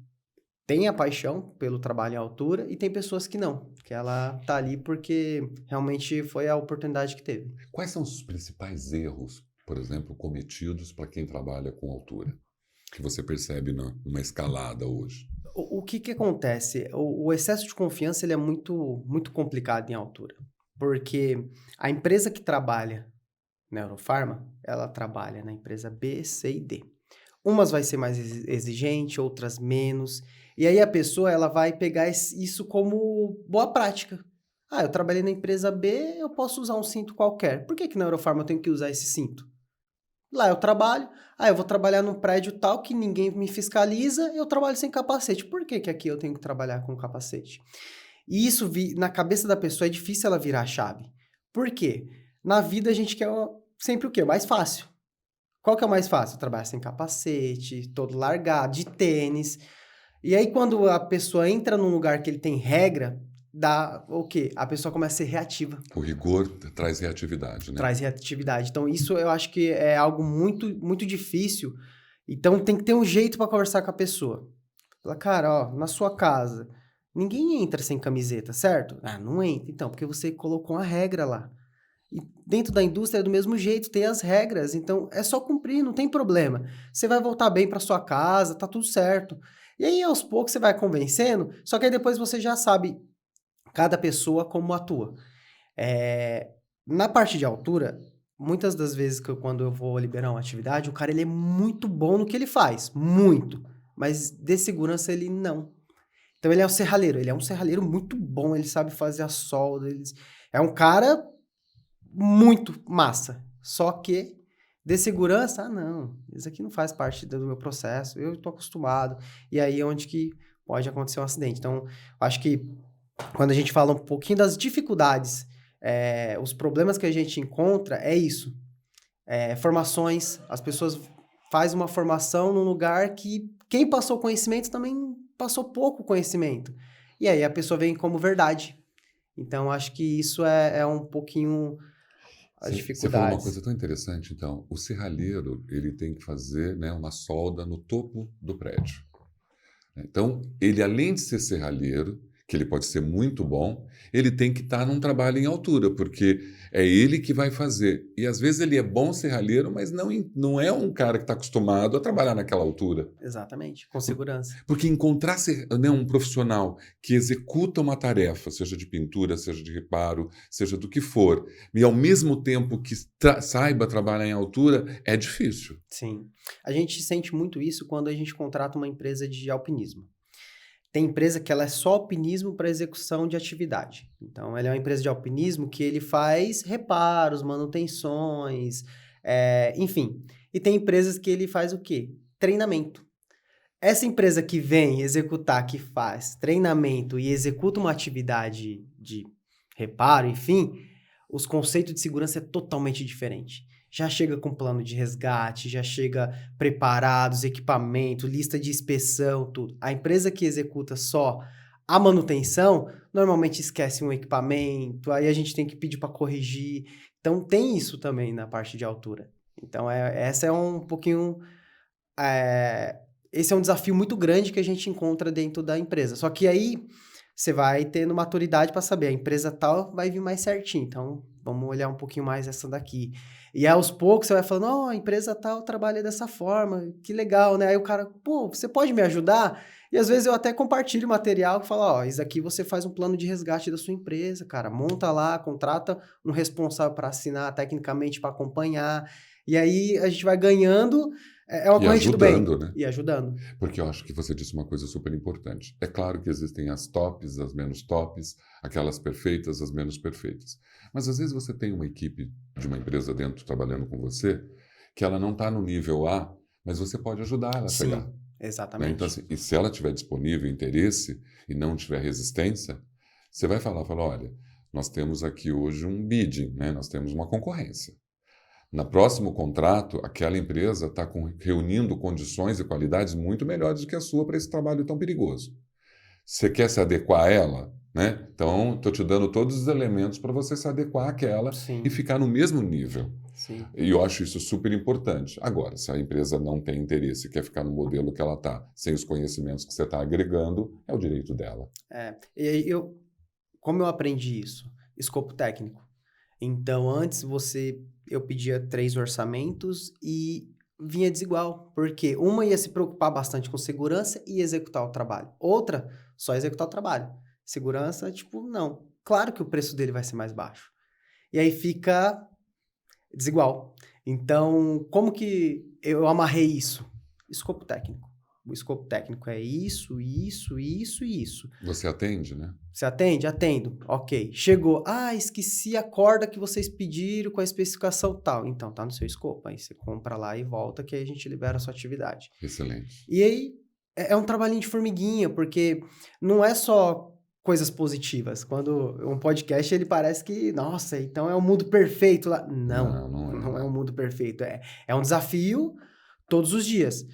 têm a paixão pelo trabalho em altura e tem pessoas que não, que ela tá ali porque realmente foi a oportunidade que teve. Quais são os principais erros, por exemplo, cometidos para quem trabalha com altura, que você percebe numa escalada hoje? O que acontece? O excesso de confiança ele é muito, muito complicado em altura, porque a empresa que trabalha na Eurofarma, ela trabalha na empresa B, C e D. Umas vai ser mais exigente, outras menos, e aí a pessoa ela vai pegar isso como boa prática. Ah, eu trabalhei na empresa B, eu posso usar um cinto qualquer. Por que na Eurofarma eu tenho que usar esse cinto? Lá eu trabalho, eu vou trabalhar num prédio tal que ninguém me fiscaliza, eu trabalho sem capacete. Por que aqui eu tenho que trabalhar com capacete? E isso, na cabeça da pessoa, é difícil ela virar a chave. Por quê? Na vida a gente quer sempre o quê? O mais fácil. Qual que é o mais fácil? Trabalhar sem capacete, todo largado, de tênis. E aí quando a pessoa entra num lugar que ele tem regra, dá o quê? A pessoa começa a ser reativa. O rigor traz reatividade, né? Traz reatividade. Então, isso eu acho que é algo muito, muito difícil. Então, tem que ter um jeito para conversar com a pessoa. Fala, cara, ó, na sua casa, ninguém entra sem camiseta, certo? Ah, não entra. Então, porque você colocou uma regra lá. E dentro da indústria é do mesmo jeito, tem as regras. Então, é só cumprir, não tem problema. Você vai voltar bem para sua casa, tá tudo certo. E aí, aos poucos, você vai convencendo, só que aí depois você já sabe cada pessoa como atua. Na parte de altura, muitas das vezes quando eu vou liberar uma atividade, o cara ele é muito bom no que ele faz, muito, mas de segurança ele não. Então ele é um serralheiro muito bom, ele sabe fazer a solda, é um cara muito massa, só que de segurança, não, isso aqui não faz parte do meu processo, eu estou acostumado, e aí é onde que pode acontecer um acidente. Então, acho que quando a gente fala um pouquinho das dificuldades, os problemas que a gente encontra é isso. Formações, as pessoas fazem uma formação num lugar que quem passou conhecimento também passou pouco conhecimento. E aí a pessoa vem como verdade. Então, acho que isso é um pouquinho as dificuldades. Você falou uma coisa tão interessante, então. O serralheiro, ele tem que fazer, né, uma solda no topo do prédio. Então, ele além de ser serralheiro, que ele pode ser muito bom, ele tem que estar num trabalho em altura, porque é ele que vai fazer. E às vezes ele é bom serralheiro, mas não é um cara que está acostumado a trabalhar naquela altura. Exatamente, com segurança. Porque encontrar né, um profissional que executa uma tarefa, seja de pintura, seja de reparo, seja do que for, e ao mesmo tempo que saiba trabalhar em altura, é difícil. Sim. A gente sente muito isso quando a gente contrata uma empresa de alpinismo. Tem empresa que ela é só alpinismo para execução de atividade. Então, ela é uma empresa de alpinismo que ele faz reparos, manutenções, enfim. E tem empresas que ele faz o quê? Treinamento. Essa empresa que vem executar, que faz treinamento e executa uma atividade de reparo, enfim, os conceitos de segurança é totalmente diferente. já chega com plano de resgate, já chega preparados, equipamento, lista de inspeção, tudo. A empresa que executa só a manutenção, normalmente esquece um equipamento, aí a gente tem que pedir para corrigir. Então, tem isso também na parte de altura. Então, essa é um pouquinho... esse é um desafio muito grande que a gente encontra dentro da empresa. Só que aí, você vai tendo maturidade para saber, a empresa tal vai vir mais certinho. Então, vamos olhar um pouquinho mais essa daqui. E aos poucos você vai falando, ó, a empresa tal trabalha dessa forma, que legal, né? Aí o cara, pô, você pode me ajudar? E às vezes eu até compartilho material que fala, ó, isso aqui você faz um plano de resgate da sua empresa, cara, monta lá, contrata um responsável para assinar tecnicamente para acompanhar, e aí a gente vai ganhando, é uma E corrente do bem. ajudando, né? E ajudando. Porque eu acho que você disse uma coisa super importante. É claro que existem as tops, as menos tops, aquelas perfeitas, as menos perfeitas. Mas às vezes você tem uma equipe de uma empresa dentro trabalhando com você que ela não está no nível A, mas você pode ajudar ela a chegar. Sim, Né? exatamente. Então, assim, e se ela tiver disponível interesse e não tiver resistência, você vai falar, olha, nós temos aqui hoje um bidding, né? Nós temos uma concorrência. No próximo contrato, aquela empresa está reunindo condições e qualidades muito melhores do que a sua para esse trabalho tão perigoso. Você quer se adequar a ela? Né? Então, estou te dando todos os elementos para você se adequar àquela Sim. E ficar no mesmo nível. Sim. E eu acho isso super importante. Agora, se a empresa não tem interesse e quer ficar no modelo que ela está, sem os conhecimentos que você está agregando, é o direito dela. E aí, como eu aprendi isso? Escopo técnico. Então, antes eu pedia 3 orçamentos e vinha desigual, porque uma ia se preocupar bastante com segurança e executar o trabalho. Outra, só executar o trabalho. Segurança, não. Claro que o preço dele vai ser mais baixo. E aí fica desigual. Então, como que eu amarrei isso? Escopo técnico. O escopo técnico é isso, isso, isso e isso. Você atende, né? Você atende? Atendo. Ok. Chegou. Esqueci a corda que vocês pediram com a especificação tal. Então, tá no seu escopo. Aí você compra lá e volta que aí a gente libera a sua atividade. Excelente. E aí, é um trabalhinho de formiguinha, porque não é só coisas positivas. Quando um podcast, ele parece que, nossa, então é um mundo perfeito lá. Não é um mundo perfeito. É um desafio todos os dias.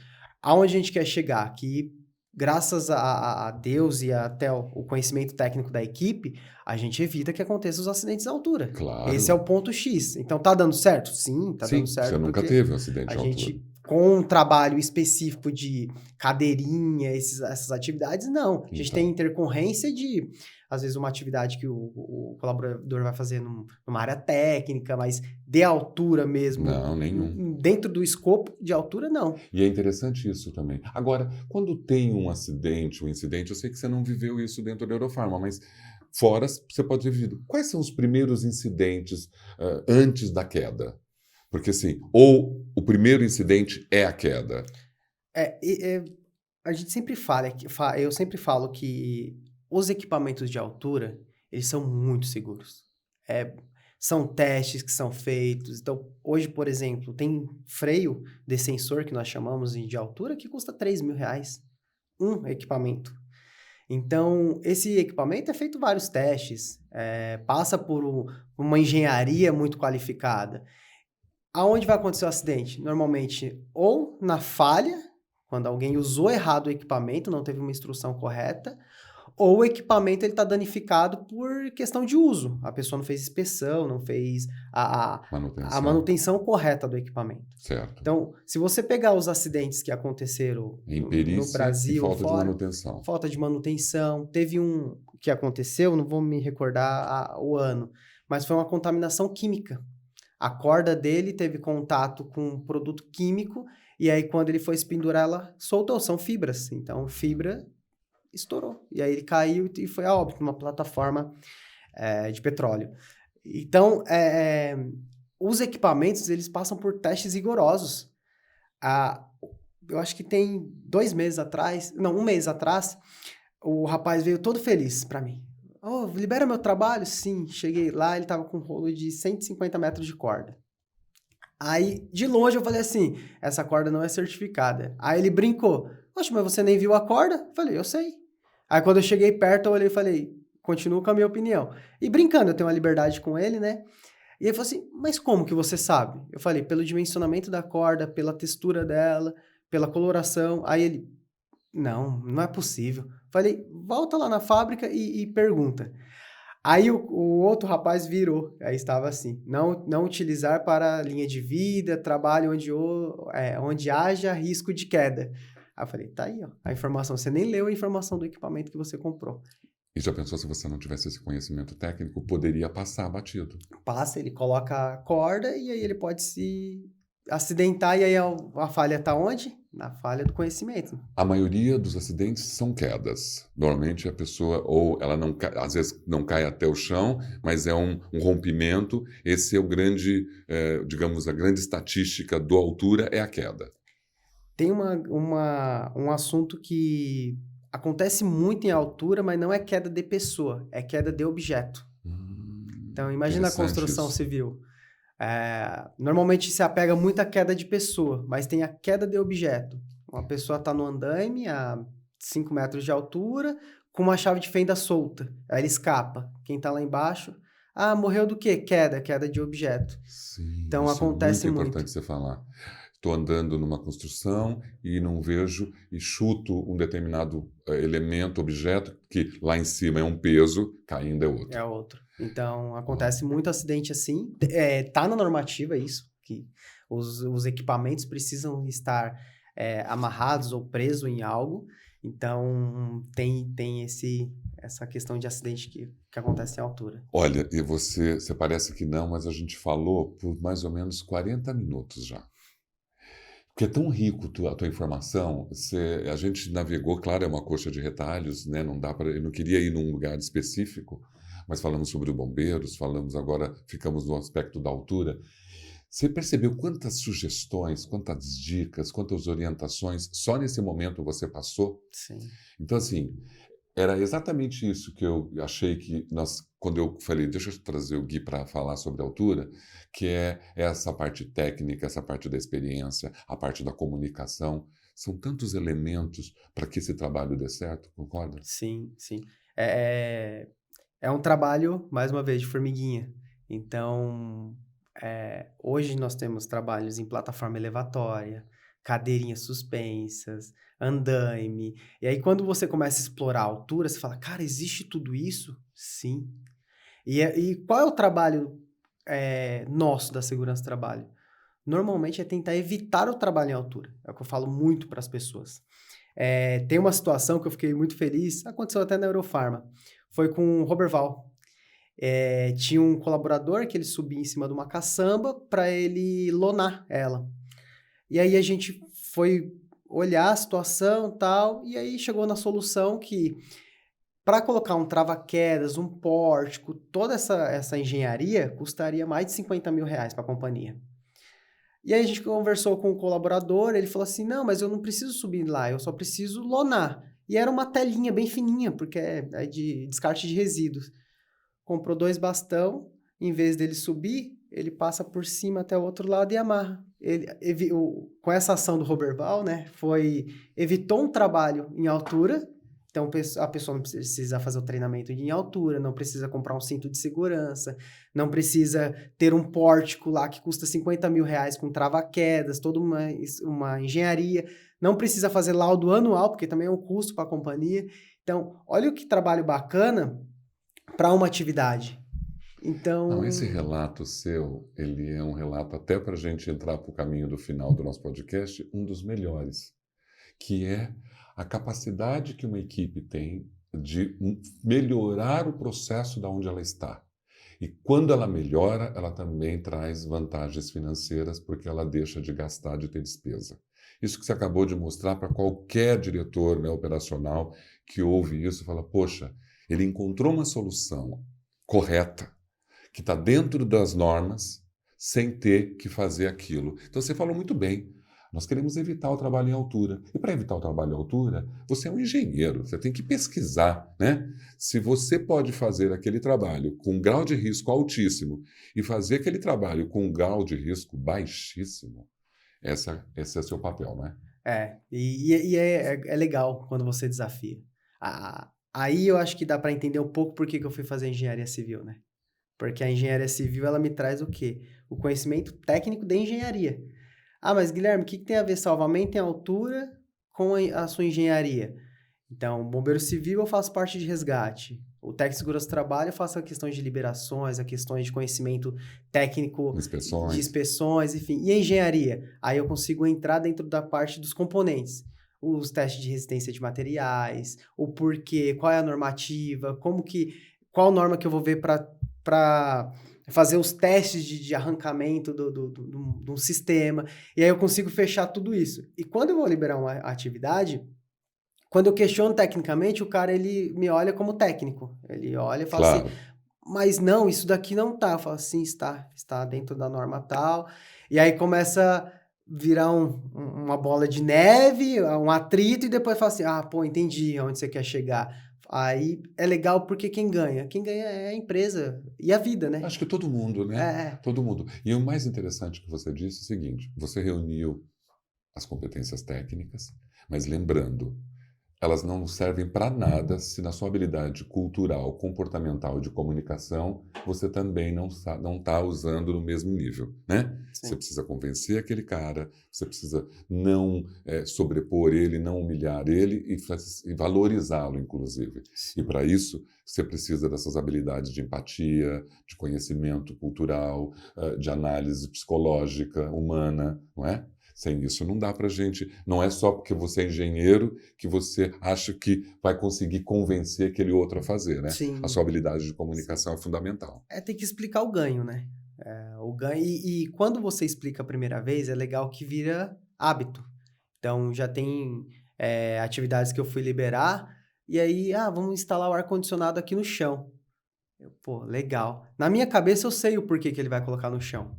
Aonde a gente quer chegar? Que graças a Deus e até o conhecimento técnico da equipe, a gente evita que aconteçam os acidentes à altura. Claro. Esse é o ponto X. Então, tá dando certo? Sim, tá dando certo. Você nunca teve um acidente à altura. A gente, com um trabalho específico de cadeirinha, essas atividades, não. A gente tem intercorrência de, às vezes, uma atividade que o colaborador vai fazer numa área técnica, mas de altura mesmo. Não, nenhum. Dentro do escopo de altura, não. E é interessante isso também. Agora, quando tem um incidente, eu sei que você não viveu isso dentro da Eurofarma, mas fora você pode ter vivido. Quais são os primeiros incidentes antes da queda? Porque assim, ou o primeiro incidente é a queda? A gente sempre eu sempre falo que os equipamentos de altura, eles são muito seguros. São testes que são feitos. Então, hoje, por exemplo, tem freio de sensor que nós chamamos de altura que custa R$3.000. Um equipamento. Então, esse equipamento é feito vários testes, passa por uma engenharia muito qualificada. Aonde vai acontecer o acidente? Normalmente, ou na falha, quando alguém usou errado o equipamento, não teve uma instrução correta, ou o equipamento está danificado por questão de uso. A pessoa não fez inspeção, não fez a manutenção correta do equipamento. Certo. Então, se você pegar os acidentes que aconteceram no Brasil, e falta de manutenção. Falta de manutenção. Teve um que aconteceu, não vou me recordar o ano, mas foi uma contaminação química. A corda dele teve contato com um produto químico e aí quando ele foi se pendurar, ela soltou. São fibras. Então, fibra estourou. E aí ele caiu e foi a óbito, numa plataforma de petróleo. Então, os equipamentos, eles passam por testes rigorosos. Eu acho que tem 2 meses atrás, não, 1 mês atrás, o rapaz veio todo feliz para mim. Oh, libera meu trabalho? Sim. Cheguei lá, ele tava com um rolo de 150 metros de corda. Aí, de longe, eu falei assim, essa corda não é certificada. Aí ele brincou. Oxe, mas você nem viu a corda? Eu falei, eu sei. Aí quando eu cheguei perto, eu olhei e falei, continuo com a minha opinião. E brincando, eu tenho uma liberdade com ele, né? E ele falou assim, mas como que você sabe? Eu falei, pelo dimensionamento da corda, pela textura dela, pela coloração. Aí ele, não, não é possível. Falei, volta lá na fábrica e pergunta. Aí o outro rapaz virou, aí estava assim, não utilizar para linha de vida, trabalho onde haja risco de queda. Aí eu falei, tá aí, ó, a informação, você nem leu a informação do equipamento que você comprou. E já pensou se você não tivesse esse conhecimento técnico, poderia passar batido. Passa, ele coloca a corda e aí ele pode se acidentar e aí a falha tá onde? Na falha do conhecimento. A maioria dos acidentes são quedas. Normalmente a pessoa, ou ela não às vezes não cai até o chão, mas é um rompimento. Esse é o grande, digamos, a grande estatística do altura é a queda. Tem um assunto que acontece muito em altura, mas não é queda de pessoa, é queda de objeto. Então, imagina a construção isso. civil. Normalmente se apega muito à queda de pessoa, mas tem a queda de objeto. Uma pessoa está no andaime a 5 metros de altura, com uma chave de fenda solta. Aí ele escapa. Quem está lá embaixo... Ah, morreu do quê? Queda de objeto. Sim, Então, isso acontece é muito muito. importante você falar. Estou andando numa construção e não vejo e chuto um determinado elemento, objeto, que lá em cima é um peso, caindo é outro. É outro. Então, acontece muito acidente assim. Tá na normativa isso, que os equipamentos precisam estar amarrados ou presos em algo. Então, tem essa questão de acidente que acontece em altura. Olha, e você parece que não, mas a gente falou por mais ou menos 40 minutos já. Porque é tão rico a tua informação, a gente navegou, claro, é uma coxa de retalhos, né? Não dá para, eu não queria ir num lugar específico, mas falamos sobre os bombeiros, falamos agora, ficamos no aspecto da altura. Você percebeu quantas sugestões, quantas dicas, quantas orientações só nesse momento você passou? Sim. Então, assim, era exatamente isso que eu achei que quando eu falei, deixa eu trazer o Gui para falar sobre a altura, que é essa parte técnica, essa parte da experiência, a parte da comunicação. São tantos elementos para que esse trabalho dê certo, concorda? Sim, sim. É um trabalho, mais uma vez, de formiguinha. Então, hoje nós temos trabalhos em plataforma elevatória, cadeirinhas suspensas, andaime. E aí, quando você começa a explorar a altura, você fala, cara, existe tudo isso? Sim. E qual é o trabalho nosso da segurança do trabalho? Normalmente é tentar evitar o trabalho em altura. É o que eu falo muito para as pessoas. Tem uma situação que eu fiquei muito feliz, aconteceu até na Eurofarma. Foi com o Roberval. Tinha um colaborador que ele subia em cima de uma caçamba para ele lonar ela. E aí a gente foi olhar a situação e tal, e aí chegou na solução que para colocar um trava-quedas, um pórtico, toda essa engenharia custaria mais de 50 mil reais para a companhia. E aí a gente conversou com o colaborador, ele falou assim, não, mas eu não preciso subir lá, eu só preciso lonar. E era uma telinha bem fininha, porque é de descarte de resíduos. Comprou 2 bastão, em vez dele subir, ele passa por cima até o outro lado e amarra. Com essa ação do Roberval, né, evitou um trabalho em altura, então a pessoa não precisa fazer o treinamento em altura, não precisa comprar um cinto de segurança, não precisa ter um pórtico lá que custa 50 mil reais com trava-quedas, toda uma engenharia, não precisa fazer laudo anual, porque também é um custo para a companhia. Então, olha o que trabalho bacana para uma atividade. Então... Não, esse relato seu, ele é um relato até para a gente entrar para o caminho do final do nosso podcast, um dos melhores, que é a capacidade que uma equipe tem de melhorar o processo da onde ela está. E quando ela melhora, ela também traz vantagens financeiras, porque ela deixa de gastar, de ter despesa. Isso que você acabou de mostrar para qualquer diretor, né, operacional que ouve isso e fala, poxa, ele encontrou uma solução correta, que está dentro das normas, sem ter que fazer aquilo. Então você falou muito bem. Nós queremos evitar o trabalho em altura. E para evitar o trabalho em altura, você é um engenheiro, você tem que pesquisar, né? Se você pode fazer aquele trabalho com um grau de risco altíssimo e fazer aquele trabalho com um grau de risco baixíssimo, esse é o seu papel, não é? É legal quando você desafia. Aí eu acho que dá para entender um pouco por que eu fui fazer engenharia civil, né? Porque a engenharia civil, ela me traz o quê? O conhecimento técnico de engenharia. Ah, mas Guilherme, o que tem a ver salvamento em altura com a sua engenharia? Então, bombeiro civil eu faço parte de resgate. O técnico de segurança do trabalho eu faço a questões de liberações, a questões de conhecimento técnico de Inspeções. inspeções, enfim. E a engenharia? Aí eu consigo entrar dentro da parte dos componentes. Os testes de resistência de materiais, o porquê, qual é a normativa, qual norma que eu vou ver para fazer os testes de arrancamento de um sistema. E aí eu consigo fechar tudo isso. E quando eu vou liberar uma atividade, quando eu questiono tecnicamente, o cara, ele me olha como técnico. Ele olha e fala assim, Claro. mas não, isso daqui não tá. Eu falo assim, está dentro da norma tal. E aí começa a virar uma bola de neve, um atrito, e depois fala assim, ah, pô, entendi aonde você quer chegar. Aí é legal porque quem ganha? Quem ganha é a empresa e a vida, né? Acho que todo mundo, né? É, Todo mundo. E o mais interessante que você disse é o seguinte: você reuniu as competências técnicas, mas lembrando, elas não servem para nada se na sua habilidade cultural, comportamental de comunicação você também não está usando no mesmo nível, né? Você sim. precisa convencer aquele cara, você precisa não sobrepor ele, não humilhar ele e valorizá-lo, inclusive. E Sim. para isso, você precisa dessas habilidades de empatia, de conhecimento cultural, de análise psicológica, humana, não é? Sem isso não dá para gente. Não é só porque você é engenheiro que você acha que vai conseguir convencer aquele outro a fazer, né? A Sim. sua habilidade de Sim. comunicação é fundamental. É ter que explicar o ganho, né? O ganho, e quando você explica a primeira vez, é legal que vira hábito. Então, já tem atividades que eu fui liberar, e aí, vamos instalar o ar-condicionado aqui no chão. Pô, legal. Na minha cabeça, eu sei o porquê que ele vai colocar no chão.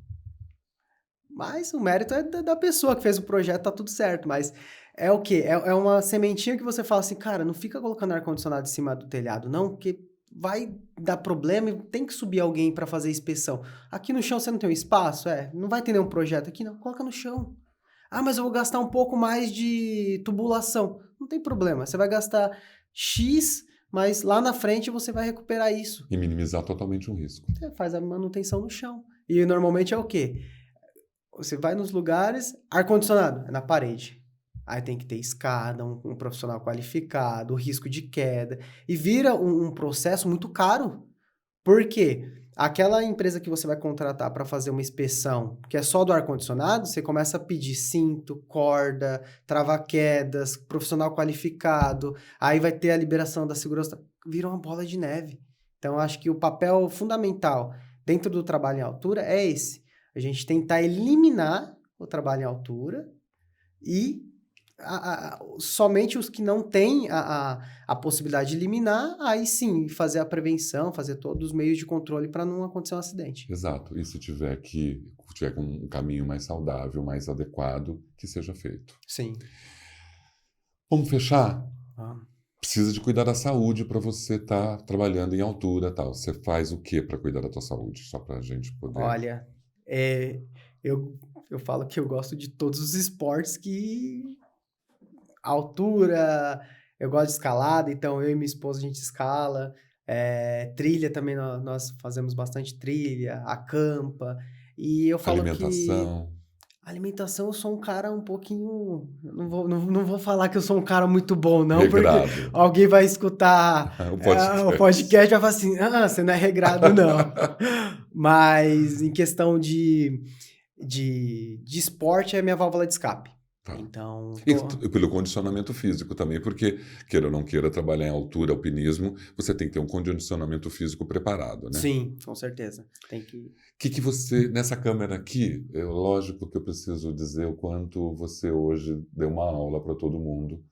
Mas o mérito é da pessoa que fez o projeto, tá tudo certo. Mas é o quê? É uma sementinha que você fala assim, cara, não fica colocando ar-condicionado em cima do telhado, não, porque vai dar problema e tem que subir alguém para fazer inspeção. Aqui no chão você não tem um espaço? Não vai ter nenhum projeto aqui, não. Coloca no chão. Ah, mas eu vou gastar um pouco mais de tubulação. Não tem problema. Você vai gastar X, mas lá na frente você vai recuperar isso. E minimizar totalmente o risco. Você faz a manutenção no chão. E normalmente é o quê? Você vai nos lugares, ar-condicionado, é na parede. Aí tem que ter escada, um profissional qualificado, o risco de queda. E vira um processo muito caro. Por quê? Aquela empresa que você vai contratar para fazer uma inspeção, que é só do ar-condicionado, você começa a pedir cinto, corda, trava-quedas, profissional qualificado, aí vai ter a liberação da segurança, vira uma bola de neve. Então, acho que o papel fundamental dentro do trabalho em altura é esse. A gente tentar eliminar o trabalho em altura e somente os que não têm a possibilidade de eliminar, aí sim, fazer a prevenção, fazer todos os meios de controle para não acontecer um acidente. Exato. E se tiver com um caminho mais saudável, mais adequado, que seja feito. Sim. Vamos fechar? Ah. Precisa de cuidar da saúde para você estar trabalhando em altura, tal. Você faz o que para cuidar da tua saúde? Só para a gente poder. Olha, eu falo que eu gosto de todos os esportes que altura, eu gosto de escalada, então eu e minha esposa a gente escala, trilha também, nós fazemos bastante trilha, acampa, e eu falo que Alimentação, alimentação eu sou um cara um pouquinho, não vou falar que eu sou um cara muito bom não, porque regrado. alguém vai escutar O o podcast. podcast e vai falar assim, você não é regrado não, mas em questão de esporte é minha válvula de escape, Tá. então E pelo condicionamento físico também, porque, queira ou não queira, trabalhar em altura, alpinismo, você tem que ter um condicionamento físico preparado, né? sim, com certeza. Tem que. O que você, nessa câmera aqui, lógico que eu preciso dizer o quanto você hoje deu uma aula para todo mundo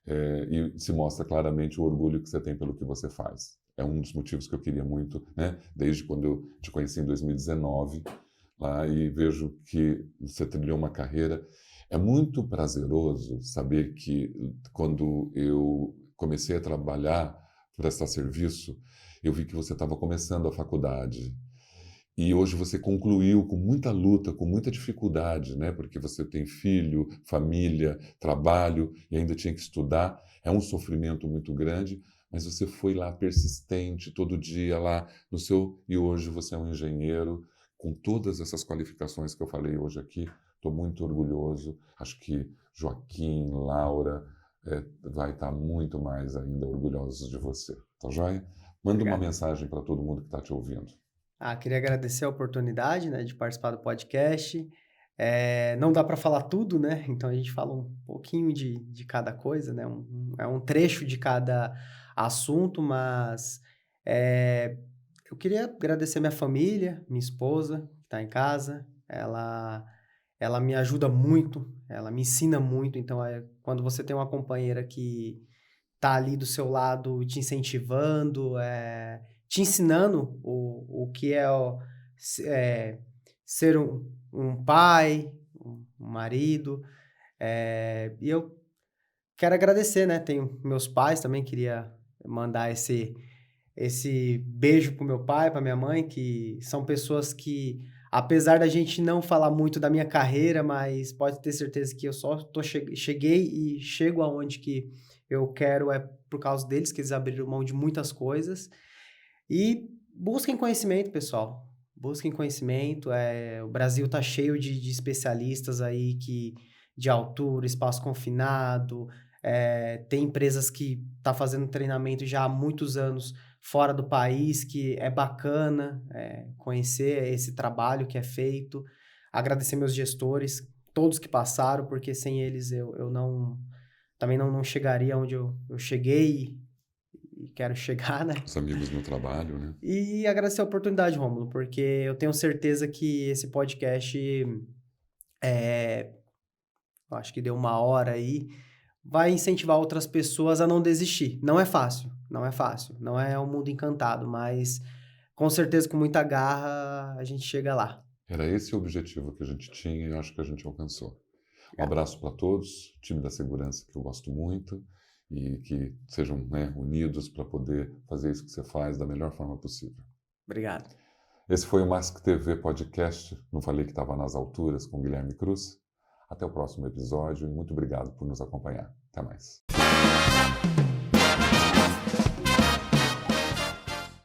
e se mostra claramente o orgulho que você tem pelo que você faz. É um dos motivos que eu queria muito, né? Desde quando eu te conheci em 2019, lá, e vejo que você trilhou uma carreira. É muito prazeroso saber que quando eu comecei a trabalhar, prestar serviço, eu vi que você estava começando a faculdade. E hoje você concluiu com muita luta, com muita dificuldade, né? Porque você tem filho, família, trabalho e ainda tinha que estudar. É um sofrimento muito grande, mas você foi lá persistente, todo dia lá no seu... E hoje você é um engenheiro com todas essas qualificações que eu falei hoje aqui. Estou muito orgulhoso. Acho que Joaquim, Laura, vai estar muito mais ainda orgulhosos de você. Tá joia? Manda uma Obrigado. mensagem para todo mundo que está te ouvindo. Queria agradecer a oportunidade, né, de participar do podcast. Não dá para falar tudo, né? Então a gente fala um pouquinho de cada coisa, né? É um trecho de cada assunto, mas eu queria agradecer minha família, minha esposa, que está em casa. Ela me ajuda muito, ela me ensina muito. Então, quando você tem uma companheira que tá ali do seu lado te incentivando, te ensinando o que é ser um pai, um marido. E eu quero agradecer, né? Tenho meus pais também, queria mandar esse beijo pro meu pai, pra minha mãe, que são pessoas que, apesar da gente não falar muito da minha carreira, mas pode ter certeza que eu só cheguei e chego aonde que eu quero por causa deles, que eles abriram mão de muitas coisas. E busquem conhecimento, pessoal. Busquem conhecimento. O Brasil tá cheio de especialistas aí de altura, espaço confinado. Tem empresas que tá fazendo treinamento já há muitos anos fora do país, que é bacana conhecer esse trabalho que é feito. Agradecer meus gestores, todos que passaram, porque sem eles eu também não chegaria onde eu cheguei e quero chegar, né? Os amigos no trabalho, né? E agradecer a oportunidade, Rômulo, porque eu tenho certeza que esse podcast, eu acho que deu 1 hora aí, vai incentivar outras pessoas a não desistir. Não é fácil, não é fácil, não é um mundo encantado, mas com certeza com muita garra a gente chega lá. Era esse o objetivo que a gente tinha e eu acho que a gente alcançou. Um Obrigado. abraço para todos, time da segurança que eu gosto muito e que sejam, né, unidos para poder fazer isso que você faz da melhor forma possível. Obrigado. Esse foi o Mask TV Podcast. Não falei que estava nas alturas com Guilherme Cruz. Até o próximo episódio e muito obrigado por nos acompanhar. Até mais.